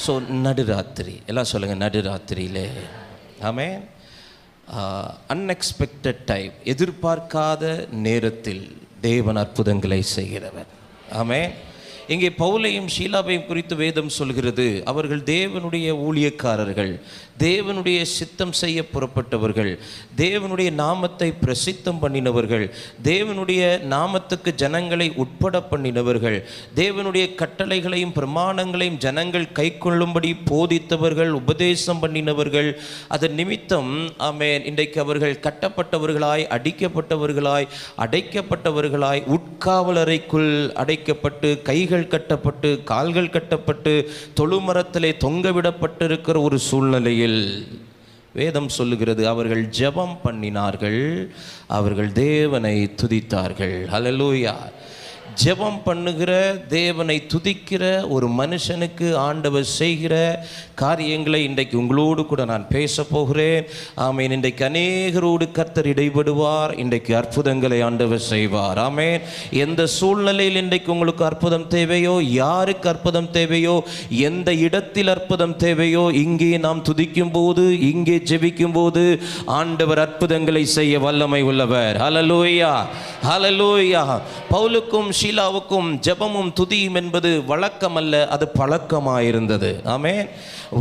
So நடுராத்திரி எல்லாம் சொல்லுங்கள், நடுராத்திரியிலே ஆமென். அன்எக்ஸ்பெக்டட் டைம், எதிர்பார்க்காத நேரத்தில் தேவன் அற்புதங்களை செய்கிறவர். ஆமென். இங்கே பவுலையும் ஷீலாவையும் குறித்து வேதம் சொல்கிறது, அவர்கள் தேவனுடைய ஊழியக்காரர்கள், தேவனுடைய சித்தம் செய்ய புறப்பட்டவர்கள், தேவனுடைய நாமத்தை பிரசித்தம் பண்ணினவர்கள், தேவனுடைய நாமத்துக்கு ஜனங்களை உட்பட பண்ணினவர்கள், தேவனுடைய கட்டளைகளையும் பிரமாணங்களையும் ஜனங்கள் கை கொள்ளும்படி போதித்தவர்கள், உபதேசம் பண்ணினவர்கள். அதன் நிமித்தம் ஆமென், இன்றைக்கு அவர்கள் கட்டப்பட்டவர்களாய், அடிக்கப்பட்டவர்களாய், அடைக்கப்பட்டவர்களாய், உட்காவலறைக்குள் அடைக்கப்பட்டு, கைகள் கட்டப்பட்டு, கால்கள் கட்டப்பட்டு, தொழுமரத்திலே தொங்கவிடப்பட்டிருக்கிற ஒரு சூழ்நிலையில் வேதம் சொல்லுகிறது, அவர்கள் ஜெபம் பண்ணினார்கள், அவர்கள் தேவனை துதித்தார்கள். ஹல்லேலூயா. ஜெபம் பண்ணுகிற, தேவனை துதிக்கிற ஒரு மனுஷனுக்கு ஆண்டவர் செய்கிற காரியங்களை இன்றைக்கு உங்களோடு கூட நான் பேச போகிறேன். ஆமேன். இன்றைக்கு அநேகரோடு கர்த்தர் இடைபடுவார். இன்றைக்கு அற்புதங்களை ஆண்டவர் செய்வார். ஆமேன். எந்த சூழ்நிலையில் இன்றைக்கு உங்களுக்கு அற்புதம் தேவையோ, யாருக்கு அற்புதம் தேவையோ, எந்த இடத்தில் அற்புதம் தேவையோ, இங்கே நாம் துதிக்கும் போது, இங்கே ஜெபிக்கும் போது ஆண்டவர் அற்புதங்களை செய்ய வல்லமை உள்ளவர். ஹல்லேலூயா, ஹல்லேலூயா. பவுலுக்கும் ஷீலாவுக்கும் ஜெபமும் துதியும் என்பது வழக்கமல்ல, அது பழக்கமாயிருந்தது. ஆமென்.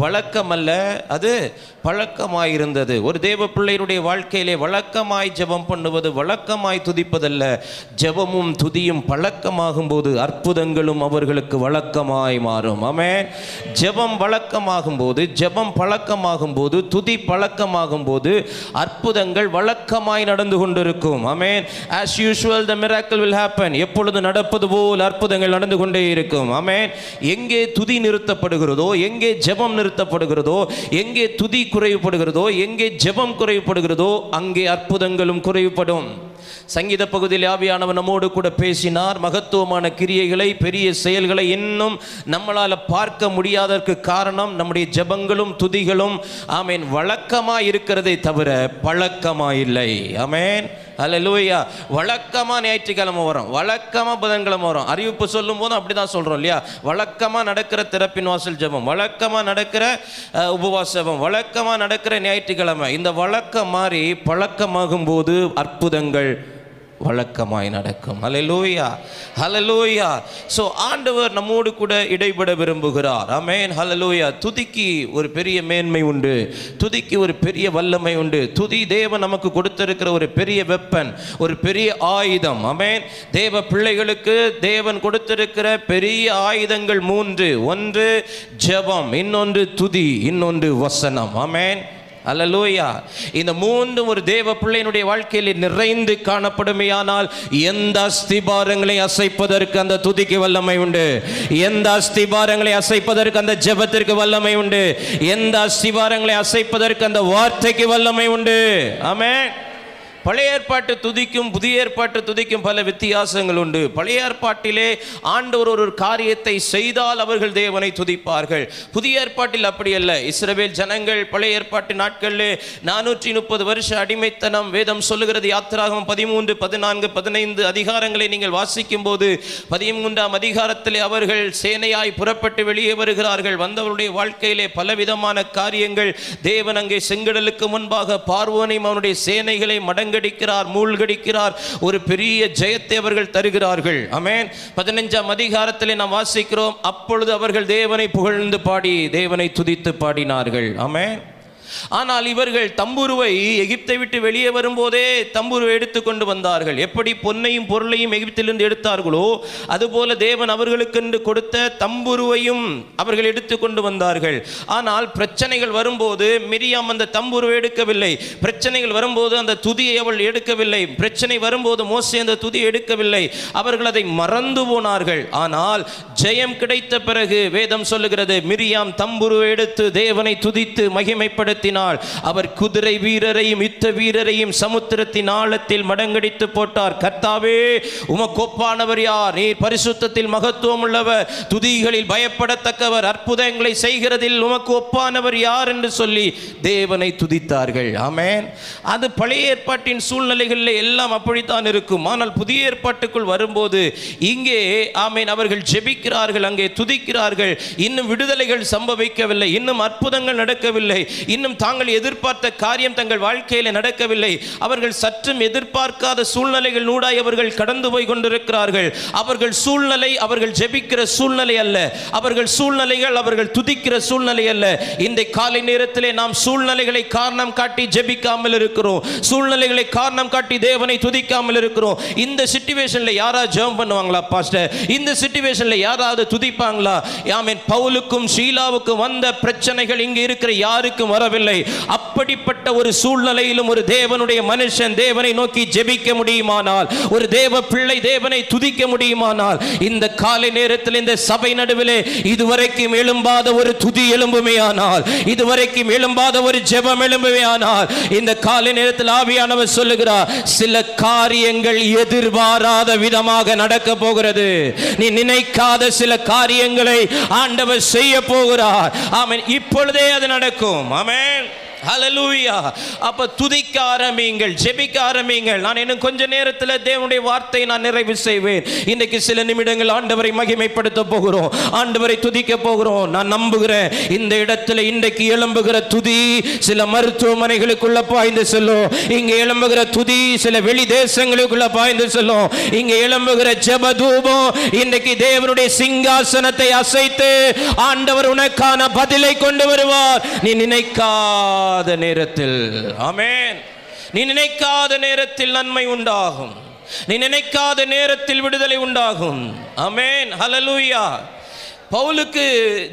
வழக்கமல்ல, அது பழக்கமாயிருந்தது. ஒரு தேவ பிள்ளையுடைய வாழ்க்கையிலே வழக்கமாய் ஜெபம் பண்ணுவது, வழக்கமாய் துதிப்பதல்ல. ஜெபமும் துதியும் பழக்கமாகும் போது அற்புதங்களும் அவர்களுக்கு வழக்கமாய் மாறும். ஆமென். ஜெபம் வழக்கமாகும் போது, ஜெபம் பழக்கமாகும் போது, துதி பழக்கமாகும் போது அற்புதங்கள் வழக்கமாய் நடந்து கொண்டிருக்கும். ஆமென். as usual the miracle will happen. எப்பொழுது நடப்பது போல் அற்புதங்கள் நடந்து கொண்டே இருக்கும். ஆமென். எங்கே துதி நிறுத்தப்படுகிறதோ, எங்கே ஜெபம் நிறுத்தப்படுகிறதோ, எங்கே துதி குறைவுபடுகிறதோ, எங்கே ஜெபம் குறைவுபடுகிறதோ, அங்கே அற்புதங்களும் குறைவுபடும். சங்கீத பகுதியில் ஆவியானவர் நம்மோடு கூட பேசினார். மகத்துவமான கிரியைகளை, பெரிய செயல்களை இன்னும் நம்மளால் பார்க்க முடியாததற்கு காரணம் நம்முடைய ஜெபங்களும் துதிகளும் ஆமென் வழக்கமாக இருக்கிறதே தவிர பழக்கமாக இல்லை. ஆமென். ஹல்லேலூயா. வழக்கமாக ஞாயிற்றுக்கிழமை வரும், வழக்கமாக புதன்கிழமை வரும். அறிவிப்பு சொல்லும் போதும் அப்படி தான் சொல்கிறோம் இல்லையா? வழக்கமாக நடக்கிற திறப்பின் வாசல் ஜெபம், வழக்கமாக நடக்கிற உபவாச ஜெபம், வழக்கமாக நடக்கிற ஞாயிற்றுக்கிழமை. இந்த வழக்கம் மாறி பழக்கமாகும் போது அற்புதங்கள் வழக்கமாய் நடக்கும். ஹல்லேலூயா, ஹல்லேலூயா. ஸோ ஆண்டவர் நம்மோடு கூட இடைபட விரும்புகிறார். ஆமென். ஹல்லேலூயா. துதிக்கு ஒரு பெரிய மேன்மை உண்டு, துதிக்கு ஒரு பெரிய வல்லமை உண்டு. துதி தேவன் நமக்கு கொடுத்திருக்கிற ஒரு பெரிய வெப்பன், ஒரு பெரிய ஆயுதம். ஆமென். தேவ பிள்ளைகளுக்கு தேவன் கொடுத்திருக்கிற பெரிய ஆயுதங்கள் 3. ஒன்று ஜெபம், இன்னொன்று துதி, இன்னொன்று வசனம். ஆமென். அல்லேலூயா. இந்த 3 ஒரு தேவ பிள்ளையினுடைய வாழ்க்கையில் நிறைந்து காணப்படுமையானால் எந்த அஸ்திபாரங்களை அசைப்பதற்கு அந்த துதிக்கு வல்லமை உண்டு, எந்த அஸ்திபாரங்களை அசைப்பதற்கு அந்த ஜெபத்திற்கு வல்லமை உண்டு, எந்த அஸ்திபாரங்களை அசைப்பதற்கு அந்த வார்த்தைக்கு வல்லமை உண்டு. ஆமென். பழைய ஏற்பாட்டு துதிக்கும் புதிய ஏற்பாட்டு துதிக்கும் பல வித்தியாசங்கள் உண்டு. பழைய ஏற்பாட்டிலே ஆண்டவர் ஒரு காரியத்தை செய்தால் அவர்கள் தேவனை துதிப்பார்கள். புதிய ஏற்பாட்டில் அப்படி அல்ல. இஸ்ரவேல் ஜனங்கள் பழைய ஏற்பாட்டு நாட்களிலே 430 வருஷ அடிமைத்தனம். வேதம் சொல்லுகிறது, யாத்திராகமம் 13, 14, 15 அதிகாரங்களை நீங்கள் வாசிக்கும் போது 13ஆம் அதிகாரத்திலே அவர்கள் சேனையாய் புறப்பட்டு வெளியே வருகிறார்கள். வந்தவருடைய வாழ்க்கையிலே பலவிதமான காரியங்கள். தேவன் அங்கே செங்கடலுக்கு முன்பாக பார்வோனையும் அவனுடைய சேனைகளை மடங்கடிக்கிறார், மூழ்கடிக்கிறார். ஒரு பெரிய ஜெயத்தை அவர்கள் தருகிறார்கள். ஆமென். 15ஆம் அதிகாரத்திலே நாம் வாசிக்கிறோம், அப்பொழுது அவர்கள் தேவனை புகழ்ந்து பாடி, தேவனை துதித்து பாடினார்கள். ஆமென். ஆனால் இவர்கள் தம்புருவை எகிப்தை விட்டு வெளியே வரும்போதே தம்புருவை எடுத்துக்கொண்டு வந்தார்கள். எப்படி பொன்னையும் பொருளையும் எகிப்திலிருந்து எடுத்தார்களோ அதுபோல தேவன் அவர்களுக்கென்று கொடுத்த தம்புருவையும் அவர்கள் எடுத்துக்கொண்டு வந்தார்கள். ஆனால் பிரச்சனைகள் வரும்போது மிரியாம் அந்த தம்புருவை எடுக்கவில்லை. பிரச்சனைகள் வரும்போது அந்த துதியை அவள் எடுக்கவில்லை. பிரச்சனை வரும்போது மோசே அந்த துதியை எடுக்கவில்லை. அவர்கள் அதை மறந்து போனார்கள். ஆனால் ஜெயம் கிடைத்த பிறகு வேதம் சொல்லுகிறது, மிரியாம் தம்புருவை எடுத்து தேவனை துதித்து மகிமைப்படுத்த சமுத்திரத்தினால் அவர் குதிரை வீரரையும் யுத்த வீரரையும் சமுத்திரத்தின் ஆழத்தில் மடங்கடித்து போட்டார். கர்த்தாவே, உமக்கு ஒப்பானவர் யார்? நீர் பரிசுத்தத்தில் மகத்துவம் உள்ளவர், துதிகளில் பயப்படத்தக்கவர், அற்புதங்களை செய்கிறதில் உமக்கு ஒப்பானவர் யார் என்று சொல்லி தேவனை துதித்தார்கள். ஆமென். அது பழைய ஏற்பாட்டின் சூழ்நிலைகளில் எல்லாம் அப்படித்தான் இருக்கும். ஆனால் புதிய ஏற்பாட்டுக்குள் வரும்போது இங்கே ஆமென் அவர்கள் ஜெபிக்கிறார்கள், அங்கே துதிக்கிறார்கள். இன்னும் விடுதலைகள் சம்பவிக்கவில்லை, இன்னும் அற்புதங்கள் நடக்கவில்லை, இன்னும் தாங்கள் எதிர்பார்த்த காரியம் தங்கள் வாழ்க்கையில் நடக்கவில்லை. அவர்கள் சற்றும் எதிர்பார்க்காத சூழ்நிலைகள் நூடாய் அவர்கள் கடந்து போய் கொண்டிருக்கிறார்கள். அவர்கள் சூழ்நிலை அவர்கள் ஜெபிக்கிற சூழ்நிலை அல்ல, அவர்கள் சூழ்நிலைகள் அவர்கள் துதிக்கிற சூழ்நிலை அல்ல. இந்த காலை நேரத்திலே நாம் சூழ்நிலைகளை காரணம் காட்டி ஜெபிக்காமல் இருக்கிறோம், சூழ்நிலைகளை காரணம் காட்டி தேவனை துதிக்காமல் இருக்கிறோம். இந்த சிச்சுவேஷன்ல யாராவது ஜெபம் பண்ணுவாங்களா பாஸ்டர்? இந்த சிச்சுவேஷன்ல யாராவது துதிப்பாங்களா? ஆமென். பவுலுக்கும் ஷீலாவுக்கும் வந்த பிரச்சனைகள் இங்கே இருக்கிற யாருக்கும் வரவில்லை. அப்படிப்பட்ட ஒரு சூழ்நிலையிலும் ஒரு தேவனுடைய மனுஷன் தேவனை நோக்கி ஜெபிக்க முடியுமானால், ஒரு தேவ பிள்ளை தேவனை துதிக்க முடியுமானால், இந்த காலை நேரத்தில் இந்த சபை நடுவிலே இதுவரைக்கும் எழும்பாத ஒரு துதி எழும்புமையானால், இதுவரைக்கும் எழும்பாத ஒரு ஜெபம் எழும்புமையானால், இந்த காலை நேரத்தில் ஆவியானவர் சொல்லுகிறார், சில காரியங்கள் எதிர்பாராத விதமாக நடக்க போகிறது. நீ நினைக்காத சில காரியங்களை ஆண்டவர் செய்ய போகிறார். ஆமென். இப்பொழுதே அது நடக்கும். ஆமென். ஹல்லேலூயா. அப்ப துதிக்க ஆரம்பியுங்கள், ஜெபிக்க ஆரம்பியுங்கள். நான் இன்னும் கொஞ்ச நேரத்தில் தேவனுடைய வார்த்தையை நான் நிறைவு செய்வேன். இன்னைக்கு சில நிமிடங்கள் ஆண்டவரை மகிமைப்படுத்த போகிறோம், ஆண்டவரை துதிக்க போகிறோம். நான் நம்புகிறேன் இந்த இடத்துல இன்றைக்கு எழும்புகிற துதி சில மருத்துவமனைகளுக்குள்ள பாய்ந்து செல்லும். இங்கே எழும்புகிற துதி சில வெளி தேசங்களுக்குள்ள பாய்ந்து செல்லும். இங்கே எழும்புகிற ஜெப தூபம் இன்றைக்கு தேவனுடைய சிங்காசனத்தை அசைத்து ஆண்டவர் உனக்கான பதிலை கொண்டு வருவார். நீ நினைக்காத நேரத்தில், ஆமென், நீ நினைக்காத நேரத்தில் நன்மை உண்டாகும், நீ நினைக்காத நேரத்தில் விடுதலை உண்டாகும். ஆமென். ஹல்லேலூயா. பவுலுக்கு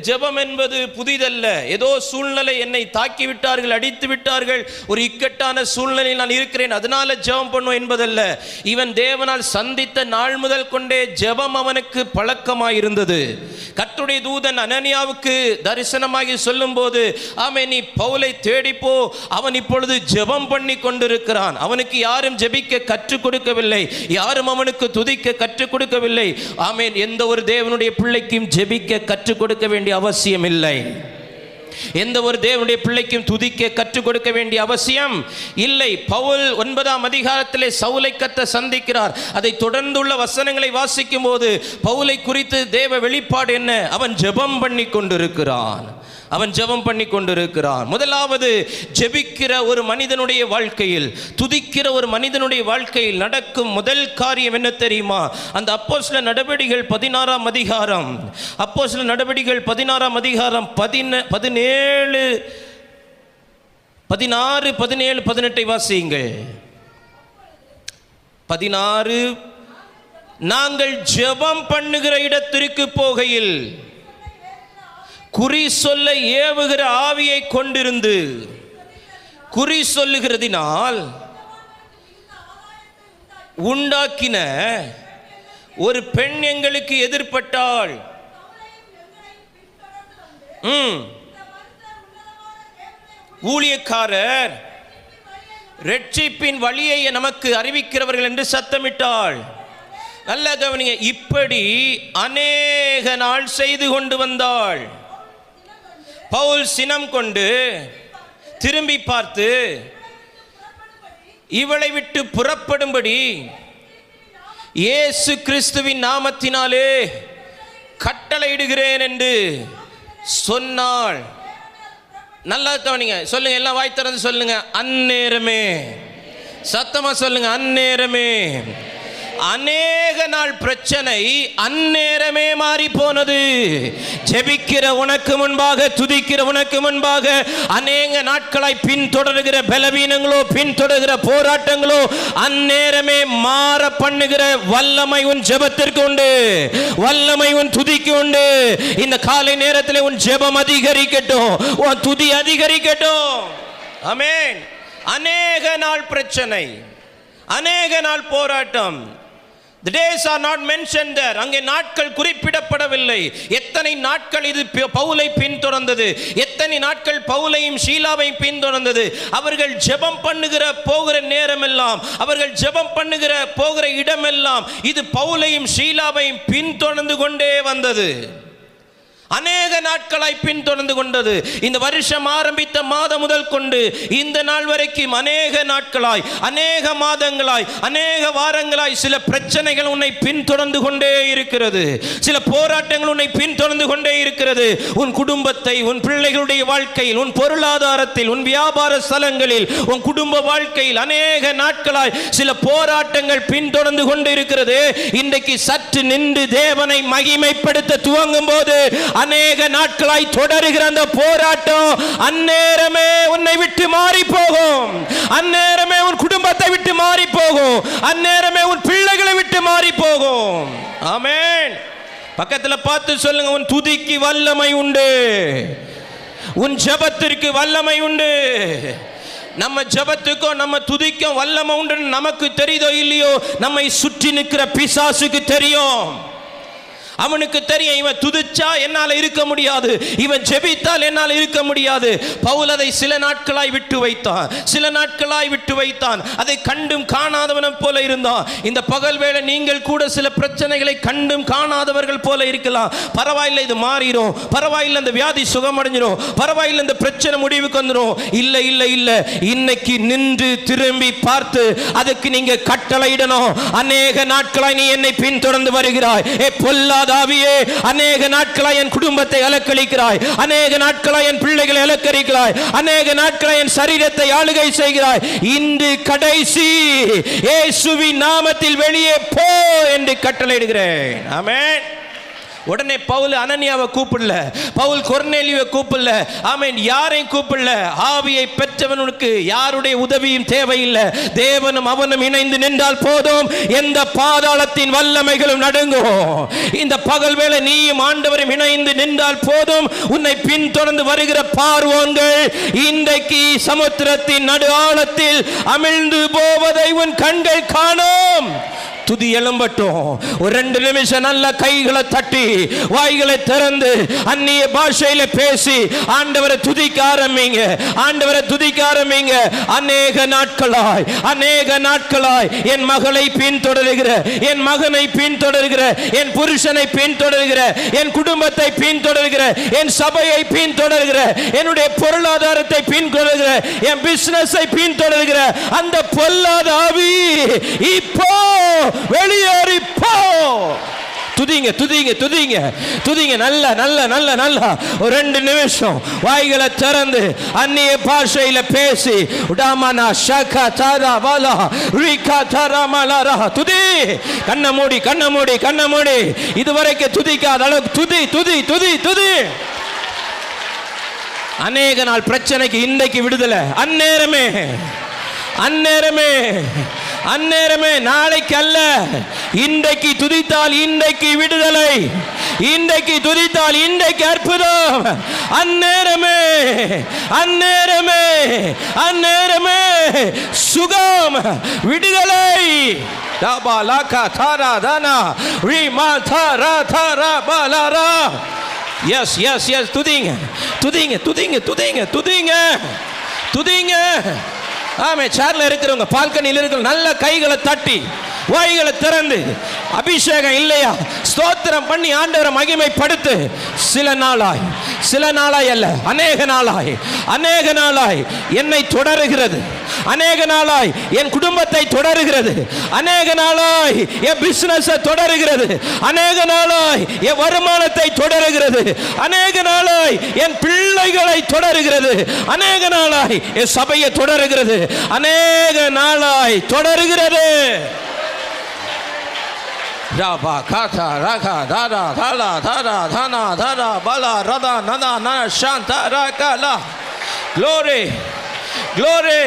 ஜெபம் என்பது புதிதல்ல. ஏதோ சூழ்நிலை என்னை தாக்கி விட்டார்கள், அடித்து விட்டார்கள், ஒரு இக்கட்டான சூழ்நிலையில் நான் இருக்கிறேன், அதனால ஜெபம் பண்ணும் என்பதல்ல. இவன் தேவனால் சந்தித்த நாள் முதல் கொண்டே ஜெபம் அவனுக்கு பழக்கமாயிருந்தது. கர்த்தருடைய தூதன் அனனியாவுக்கு தரிசனமாகி சொல்லும் போது, ஆமே, நீ பவுலை தேடிப்போ, அவன் இப்பொழுது ஜெபம் பண்ணி கொண்டிருக்கிறான். அவனுக்கு யாரும் ஜெபிக்க கற்றுக் கொடுக்கவில்லை, யாரும் அவனுக்கு துதிக்க கற்றுக் கொடுக்கவில்லை. ஆமென். எந்த ஒரு தேவனுடைய பிள்ளைக்கும் ஜெபிக்க கற்றுக் கொடுக்க வேண்டிய அவசியம் இல்லை. எந்த ஒரு தேவனுடைய பிள்ளைக்கும் துதிக்க கற்றுக் கொடுக்க வேண்டிய அவசியம் இல்லை. பவுல் 9ஆம் அதிகாரத்திலே சவுலை கர்த்தர் சந்திக்கிறார். அதை தொடர்ந்துள்ள வசனங்களை வாசிக்கும் போது பவுலை குறித்து தேவ வெளிப்பாடு என்ன? அவன் ஜெபம் பண்ணி கொண்டிருக்கிறான், அவன் ஜெபம் பண்ணி கொண்டிருக்கிறான். முதலாவது, ஜெபிக்கிற ஒரு மனிதனுடைய வாழ்க்கையில், துதிக்கிற ஒரு மனிதனுடைய வாழ்க்கையில் நடக்கும் முதல் காரியம் என்ன தெரியுமா? அந்த அப்போஸ்தலர் நடவடிக்கைகள் 16ஆம் அதிகாரம், அப்போஸ்தலர் நடவடிக்கைகள் 16ஆம் அதிகாரம் 17, 16, 17, 18 வாசியுங்கள். 16, நாங்கள் ஜெபம் பண்ணுகிற இடத்திற்கு போகையில் குறி சொல்ல ஏவுகிற ஆவியை கொண்டிருந்து, குறி சொல்லுகிறதினால் உண்டாக்கின ஒரு பெண் எங்களுக்கு எதிர்பட்டாள். ஊழியக்காரர் இரட்சிப்பின் வழியை நமக்கு அறிவிக்கிறவர்கள் என்று சத்தமிட்டாள். நல்ல கவனிங்க. இப்படி அநேக நாள் செய்து கொண்டு வந்தாள். பவுல் சினம் கொண்டு திரும்பி பார்த்து இவளை விட்டு புறப்படும்படி இயேசு கிறிஸ்துவின் நாமத்தினாலே கட்டளையிடுகிறேன் என்று சொன்னாள். நல்லா கவனிங்க. சொல்லுங்க, எல்லாம் வாய் திறந்து சொல்லுங்க. அந்நேரமே, சத்தமா சொல்லுங்க, அந்நேரமே. அநேக நாள் பிரச்சனை அந்நேரமே மாறி போனது. ஜெபிக்கிற உனக்கு முன்பாக, துதிக்கிற உனக்கு முன்பாக அநேக நாட்களாய் பின்தொடர்கிற பலவீனங்களோ, பின்தொடர்கிற போராட்டங்களோ அந்நேரமே மாற பண்ணுகிற வல்லமை உன் ஜெபத்திற்கு உண்டு, வல்லமை உன் துதிக்கு உண்டு. இந்த காலை நேரத்தில் உன் ஜெபம் அதிகரிக்கட்டும், உன் துதி அதிகரிக்கட்டும். ஆமென். அநேக நாள் பிரச்சனை, அநேக நாள் போராட்டம். The days are not mentioned there. அங்கே நாட்கள் குறிப்பிடப்படவில்லை. எத்தனை நாட்கள் இது பவுலை பின்தொடர்ந்தது, எத்தனை நாட்கள் பவுலையும் ஷீலாவையும் பின்தொடர்ந்தது? அவர்கள் ஜெபம் பண்ணுகிற போகிற நேரமெல்லாம், அவர்கள் ஜெபம் பண்ணுகிற போகிற இடமெல்லாம் இது பவுலையும் ஷீலாவையும் பின்தொடர்ந்து கொண்டே வந்தது. அநேக நாட்களாய் பின்தொடர்ந்து கொண்டது. இந்த வருஷம் ஆரம்பித்த மாதம் முதல் கொண்டு இந்த நாள் வரைக்கும் அநேக நாட்களாய், அநேக மாதங்களாய், அநேக வாரங்களாய் சில பிரச்சனைகள் உன்னை பின்தொடர்ந்து கொண்டே இருக்கிறது. சில போராட்டங்கள் உன்னை பின்தொடர்ந்து கொண்டே இருக்கிறது. உன் குடும்பத்தை, உன் பிள்ளைகளுடைய வாழ்க்கையில், உன் பொருளாதாரத்தில், உன் வியாபார ஸ்தலங்களில், உன் குடும்ப வாழ்க்கையில் அநேக நாட்களாய் சில போராட்டங்கள் பின்தொடர்ந்து கொண்டு இருக்கிறது. இன்றைக்கு சற்று நின்று தேவனை மகிமைப்படுத்த துவங்கும் போது அநேக நாட்களாய் தொடருகிற அந்த போராட்டம் அந்நேரமே உன்னை விட்டு மாறி போகும். அந்நேரமே உன் குடும்பத்தை விட்டு மாறி போகும். அந்நேரமே உன் பிள்ளைகளை விட்டு மாறி போகும். ஆமென். பக்கத்தில் பார்த்து சொல்லுங்க, உன் துதிக்கு வல்லமை உண்டு, உன் ஜெபத்திற்கு வல்லமை உண்டு. நம்ம ஜெபத்துக்கும் நம்ம துதிக்கும் வல்லமை உண்டு. நமக்கு தெரியுதோ இல்லையோ, நம்மை சுற்றி நிற்கிற பிசாசுக்கு தெரியும். அவனுக்கு தெரியும், இவன் துதிச்சா என்னால் இருக்க முடியாது, இவன் ஜெபித்தால் என்னால் இருக்க முடியாது. பவுல் அதை சில நாட்களாய் விட்டு வைத்தான், சில நாட்களாய் விட்டு வைத்தான். அதை கண்டும் காணாதவன் போல இருந்தான். இந்த பகல் வேளை நீங்கள் கூட சில பிரச்சனைகளை கண்டும் காணாதவர்கள் போல இருக்கலாம். பரவாயில்லை, இது மாறிடும், பரவாயில்லை, இந்த வியாதி சுகமடைஞ்சிடும், பரவாயில்லை, இந்த பிரச்சனை முடிவுக்கு வந்துடும். இல்லை இல்லை இல்லை, இன்னைக்கு நின்று திரும்பி பார்த்து அதுக்கு நீங்க கட்டளையிடணும். அநேக நாட்களாய் நீ என்னை பின்தொடர்ந்து வருகிறாய், பொல்லாத ஆவியே, அநேக நாட்களாய் என் குடும்பத்தை அலக்களிக்கிறாய், அநேக நாட்களாய் என் பிள்ளைகளை அலக்கரிக்கிறாய், அநேக நாட்களாய் என் சரீரத்தை ஆளுகை செய்கிறாய். இன்று கடைசி இயேசுவின் நாமத்தில் வெளியே போ என்று கட்டளையிடுகிறேன். ஆமென். உடனே பவுல் அனனியாவை கூப்பிடல, பவுல் கொர்நேலியுவை கூப்பிடல, ஆமென், யாரையும் கூப்பிடல. ஆவியை பெற்றவனுக்கு யாருடைய உதவியும் தேவையில்லை. தேவனும் அவனும் இணைந்து நின்றால் போதும், எந்த பாதாளத்தின் வல்லமைகளும் நடுங்கும். இந்த பகல் வேளை நீயும் ஆண்டவரும் இணைந்து நின்றால் போதும், உன்னை பின்தொடர்ந்து வருகிற பார்வோன்கள் இன்றைக்கு சமுத்திரத்தின் நடு ஆழத்தில் அமிழ்ந்து போவதை உன் கண்கள் காணும். துதி எழும்பட்டும். ஒரு 2 நிமிஷம் நல்ல கைகளை தட்டி வாய்களை திறந்து அந்நிய பாஷையில பேசி ஆண்டவரை துதிக்க ஆரம்பிங்க, ஆண்டவரை துதிக்க ஆரம்பிங்க. அநேக நாட்களாய், அநேக நாட்களாய் என் மகளை பின்தொடர்கிற, என் மகனை பின்தொடர்கிற, என் புருஷனை பின்தொடர்கிற, என் குடும்பத்தை பின்தொடர்கிற, என் சபையை பின்தொடர்கிற, என்னுடைய பொருளாதாரத்தை பின்தொடர்கிற, என் பிசினஸை பின்தொடர்கிற அந்த பொல்லாத ஆவி இப்போ வெளியேறி போ. துதிங்க துதிங்க துதிங்க துதிங்க. நல்ல நல்ல நல்ல நல்ல ஒரு 2 நிமிஷம் வாய்களை திறந்து அந்நிய பாஷையில பேசி உடாமனா ஷகா தாரா வாலா ரிகா தாரா மலாரா துதி. கண்ண மூடி கண்ண மூடி கண்ண மூடி. இதுவரைக்கும் துதிக்காத அளவுக்கு துதி துதி துதி துதி. அநேக நாள் பிரச்சனைக்கு இன்றைக்கு விடுதலை. அந்நேரமே அந்நேரமே அந்நேரமே, நாளைக்கு அல்ல. இன்றைக்கு துதித்தால் இன்றைக்கு விடுதலை, இன்றைக்கு துதித்தால் இன்றைக்கு அற்புதம். அந்நேரமே அந்நேரமே அந்நேரமே சுகம், விடுதலை. தாபா லாகா தாரா தானா ரீமா தாரா தாரா பாலாரா. எஸ் எஸ் எஸ், துதிங்க துதிங்க துதிங்க துதிங்க துதிங்க துதிங்க. ஆமே, சேர்ல இருக்கிறவங்க, பால்கனியில் இருக்கிற நல்ல கைகளை தட்டி வாய்களை திறந்து அபிஷேகம் இல்லையா ஸ்தோத்திரம் பண்ணி ஆண்டவரை மகிமைப்படுத்து. சில நாளாய் அல்ல, அநேக நாளாய், அநேக நாளாய் என்னை தொடருகிறது, அநேக நாளாய் என் குடும்பத்தை தொடருகிறது, அநேக நாளாய் என் பிசினஸ் தொடருகிறது, அநேக நாளாய் என் வருமானத்தை தொடருகிறது, அநேக நாளாய் என் பிள்ளைகளை தொடருகிறது, அநேக நாளாய் என் சபையை தொடருகிறது, அநேக நாளாய் தொடருகிறது. ராபா காதா ராகா தாரா தாலா தாரா தானா தாரா பாலா ரதா நதா நா Shantha ராகலா. Glory, glory,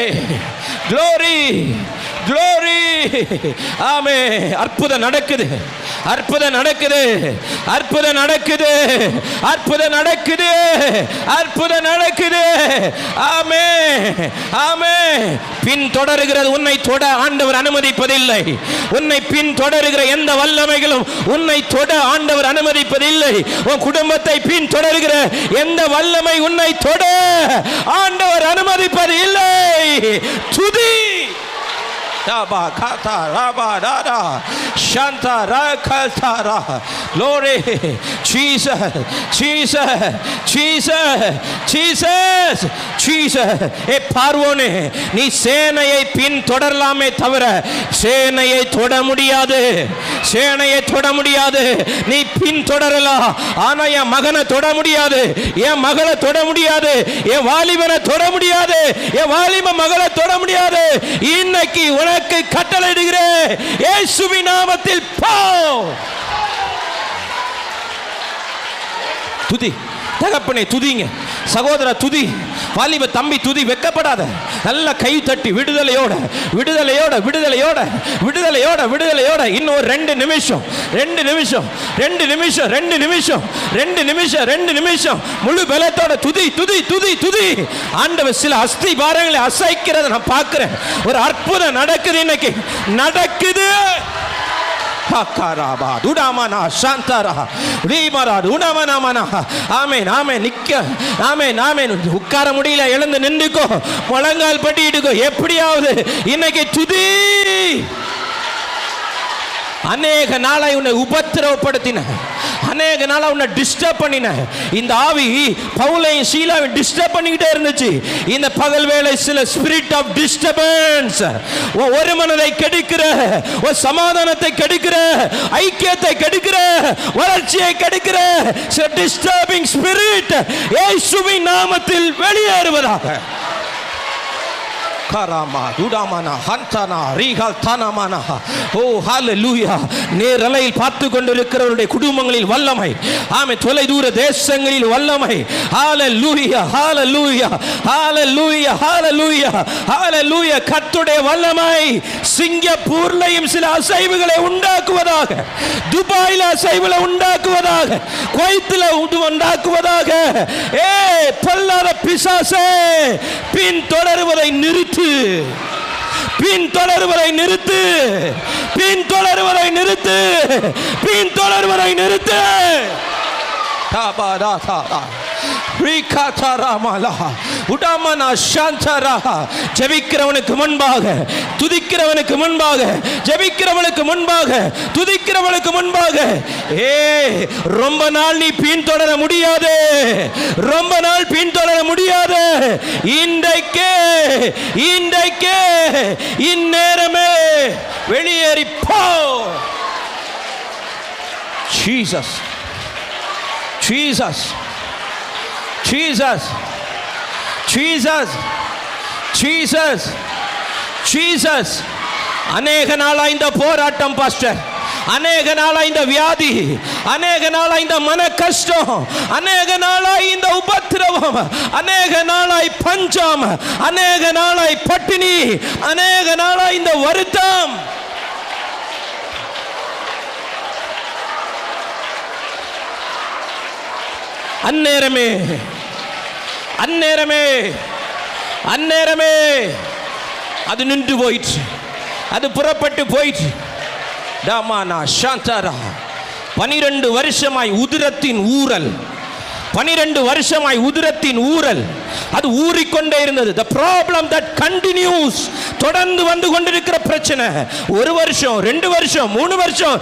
glory, glory. ஆமே, அற்புதம் நடக்குது, அற்புதம் நடக்குது, அற்புதம் நடக்குது, அற்புதம் நடக்குது, அற்புதம் நடக்குது. ஆமென், ஆமென். பின் தொடருகிறது உன்னை தொட ஆண்டவர் அனுமதிப்பதில்லை. உன்னை பின் தொடருகிற எந்த வல்லமைகளும் உன்னை தொட ஆண்டவர் அனுமதிப்பதில்லை. உன் குடும்பத்தை பின் தொடருகிற எந்த வல்லமை உன்னை தொட ஆண்டவர் அனுமதிப்பதில்லை. துதி Daba kata raba dada shanta rakatara glory Jesus Jesus Jesus Jesus Jesus. ஏ பார்வோனே, நீ சேனையை பின் தொடரலாமே தவிர சேனையை தொட முடியாது, சேனையை தொட முடியாது. நீ பின் தொடரலாம், ஆனா என் மகனை தொட முடியாது, என் மகளை தொட முடியாது, என் வாலிபனை தொட முடியாது, என் வாலிப மகளை தொட முடியாது. இன்னைக்கு உனக்கு கட்டளையிடுகிறேன், இயேசுவின் நாமத்தில் போ. துதி தகப்பனே, துதிங்க சகோதர, துதி வாலிப தம்பி, துதி. வெக்கப்படாத, நல்ல கை தட்டி விடுதலையோட விடுதலையோட விடுதலையோட விடுதலையோட விடுதலையோட. இன்னும் 2 நிமிஷம் 2 நிமிஷம் 2 நிமிஷம் 2 நிமிஷம் 2 நிமிஷம் 2 நிமிஷம் முழு பலத்தோட துதி துதி துதி துதி. ஆண்டவர் சில அஸ்தி பாரங்களை அசைக்கிறத நான் பார்க்கிறேன். ஒரு அற்புதம் நடக்குது, இன்னைக்கு நடக்குது. உட்கார முடியல, எழுந்து நின்றுக்கோ, முழங்கால் பட்டிட்டுக்கோ, எப்படியாவது இன்னைக்கு துதி. அநேக நாளாய் உன்னை உபத்திரவப்படுத்தின, அநேக நாளா உன்னை டிஸ்டர்ப் பண்ணின இந்த ஆவி பவுலையும் சீலாவையும் டிஸ்டர்ப் பண்ணிக்கிட்டே இருந்துச்சு. இந்த பகல் வேளை சில ஸ்பிரிட் ஆஃப் டிஸ்டர்பன்ஸ், ஒரு மனதை கெடுக்கிற, ஒரு சமாதானத்தை கெடுக்கிற, ஐக்கியத்தை கெடுக்கிற, வளர்ச்சியை கெடுக்கிற சில டிஸ்டர்பிங் ஸ்பிரிட் இயேசுவின் நாமத்தில் வெளியேறுவதாக. Karama Dudamana Hantana Rigal Tanamana. Oh hallelujah. நேரலையில் பார்த்து கொண்டிருக்கிறவருடைய குடும்பங்களில் வல்லமை, ஆமே, தொலை தூர தேசங்களில் வல்லமை. ஹalleluya hallelujah hallelujah hallelujah hallelujah. கர்த்தருடைய வல்லமை சிங்கப்பூர்லையும் சில அசைவுகளை உண்டாக்குவதாக, துபாயில அசைவுகளை உண்டாக்குவதாக, குவைத்தில உண்டாக்குவதாக. பொல்லாத பிசாசே, பின் தொடருவதை நிறுத்து, பின் தொடருவதை நிறுத்து, பின் தொடருவதை நிறுத்து, பின் தொடருவதை நிறுத்து. ஜெபிக்கிறவனுக்கு முன்பாக, துதிக்கிறவனுக்கு முன்பாக, ஜெபிக்கிறவனுக்கு முன்பாக, துதிக்கிறவனுக்கு முன்பாக. ரொம்ப நாள் நீ பின் தொடர முடியாது, ரொம்ப நாள் பின் தொடர முடியாது. இன்றைக்கே இன்றைக்கே இந்நேரமே வெளியேறி போ. Jesus Jesus Jesus Jesus Jesus Jesus. அநேக நாளா இந்த போராட்டம் பாஸ்டர், அநேக நாளா இந்த வியாதி, அநேக நாளா இந்த மன கஷ்டம், அநேக நாளாய் இந்த உபத்திரவம், அநேக நாளாய் பஞ்சம், அநேக நாளாய் பட்டினி, அநேக நாளாய் இந்த வருத்தம். அந்நேரமே அந்நேரமே அந்நேரமே அது நின்று போயிற்று, அது புறப்பட்டு போயிற்று. தாமானா சாந்தாரா. 12 வருஷமாய் உதிரத்தின் ஊரல், 12 வருஷமாய் உதிரத்தின் ஊரல் அது ஊறிக்கொண்டே இருந்தது. the problem that continues, தொடர்ந்து வந்து கொண்டிருக்கிற பிரச்சனை. 1 வருஷம் 2 வருஷம் 3 வருஷம்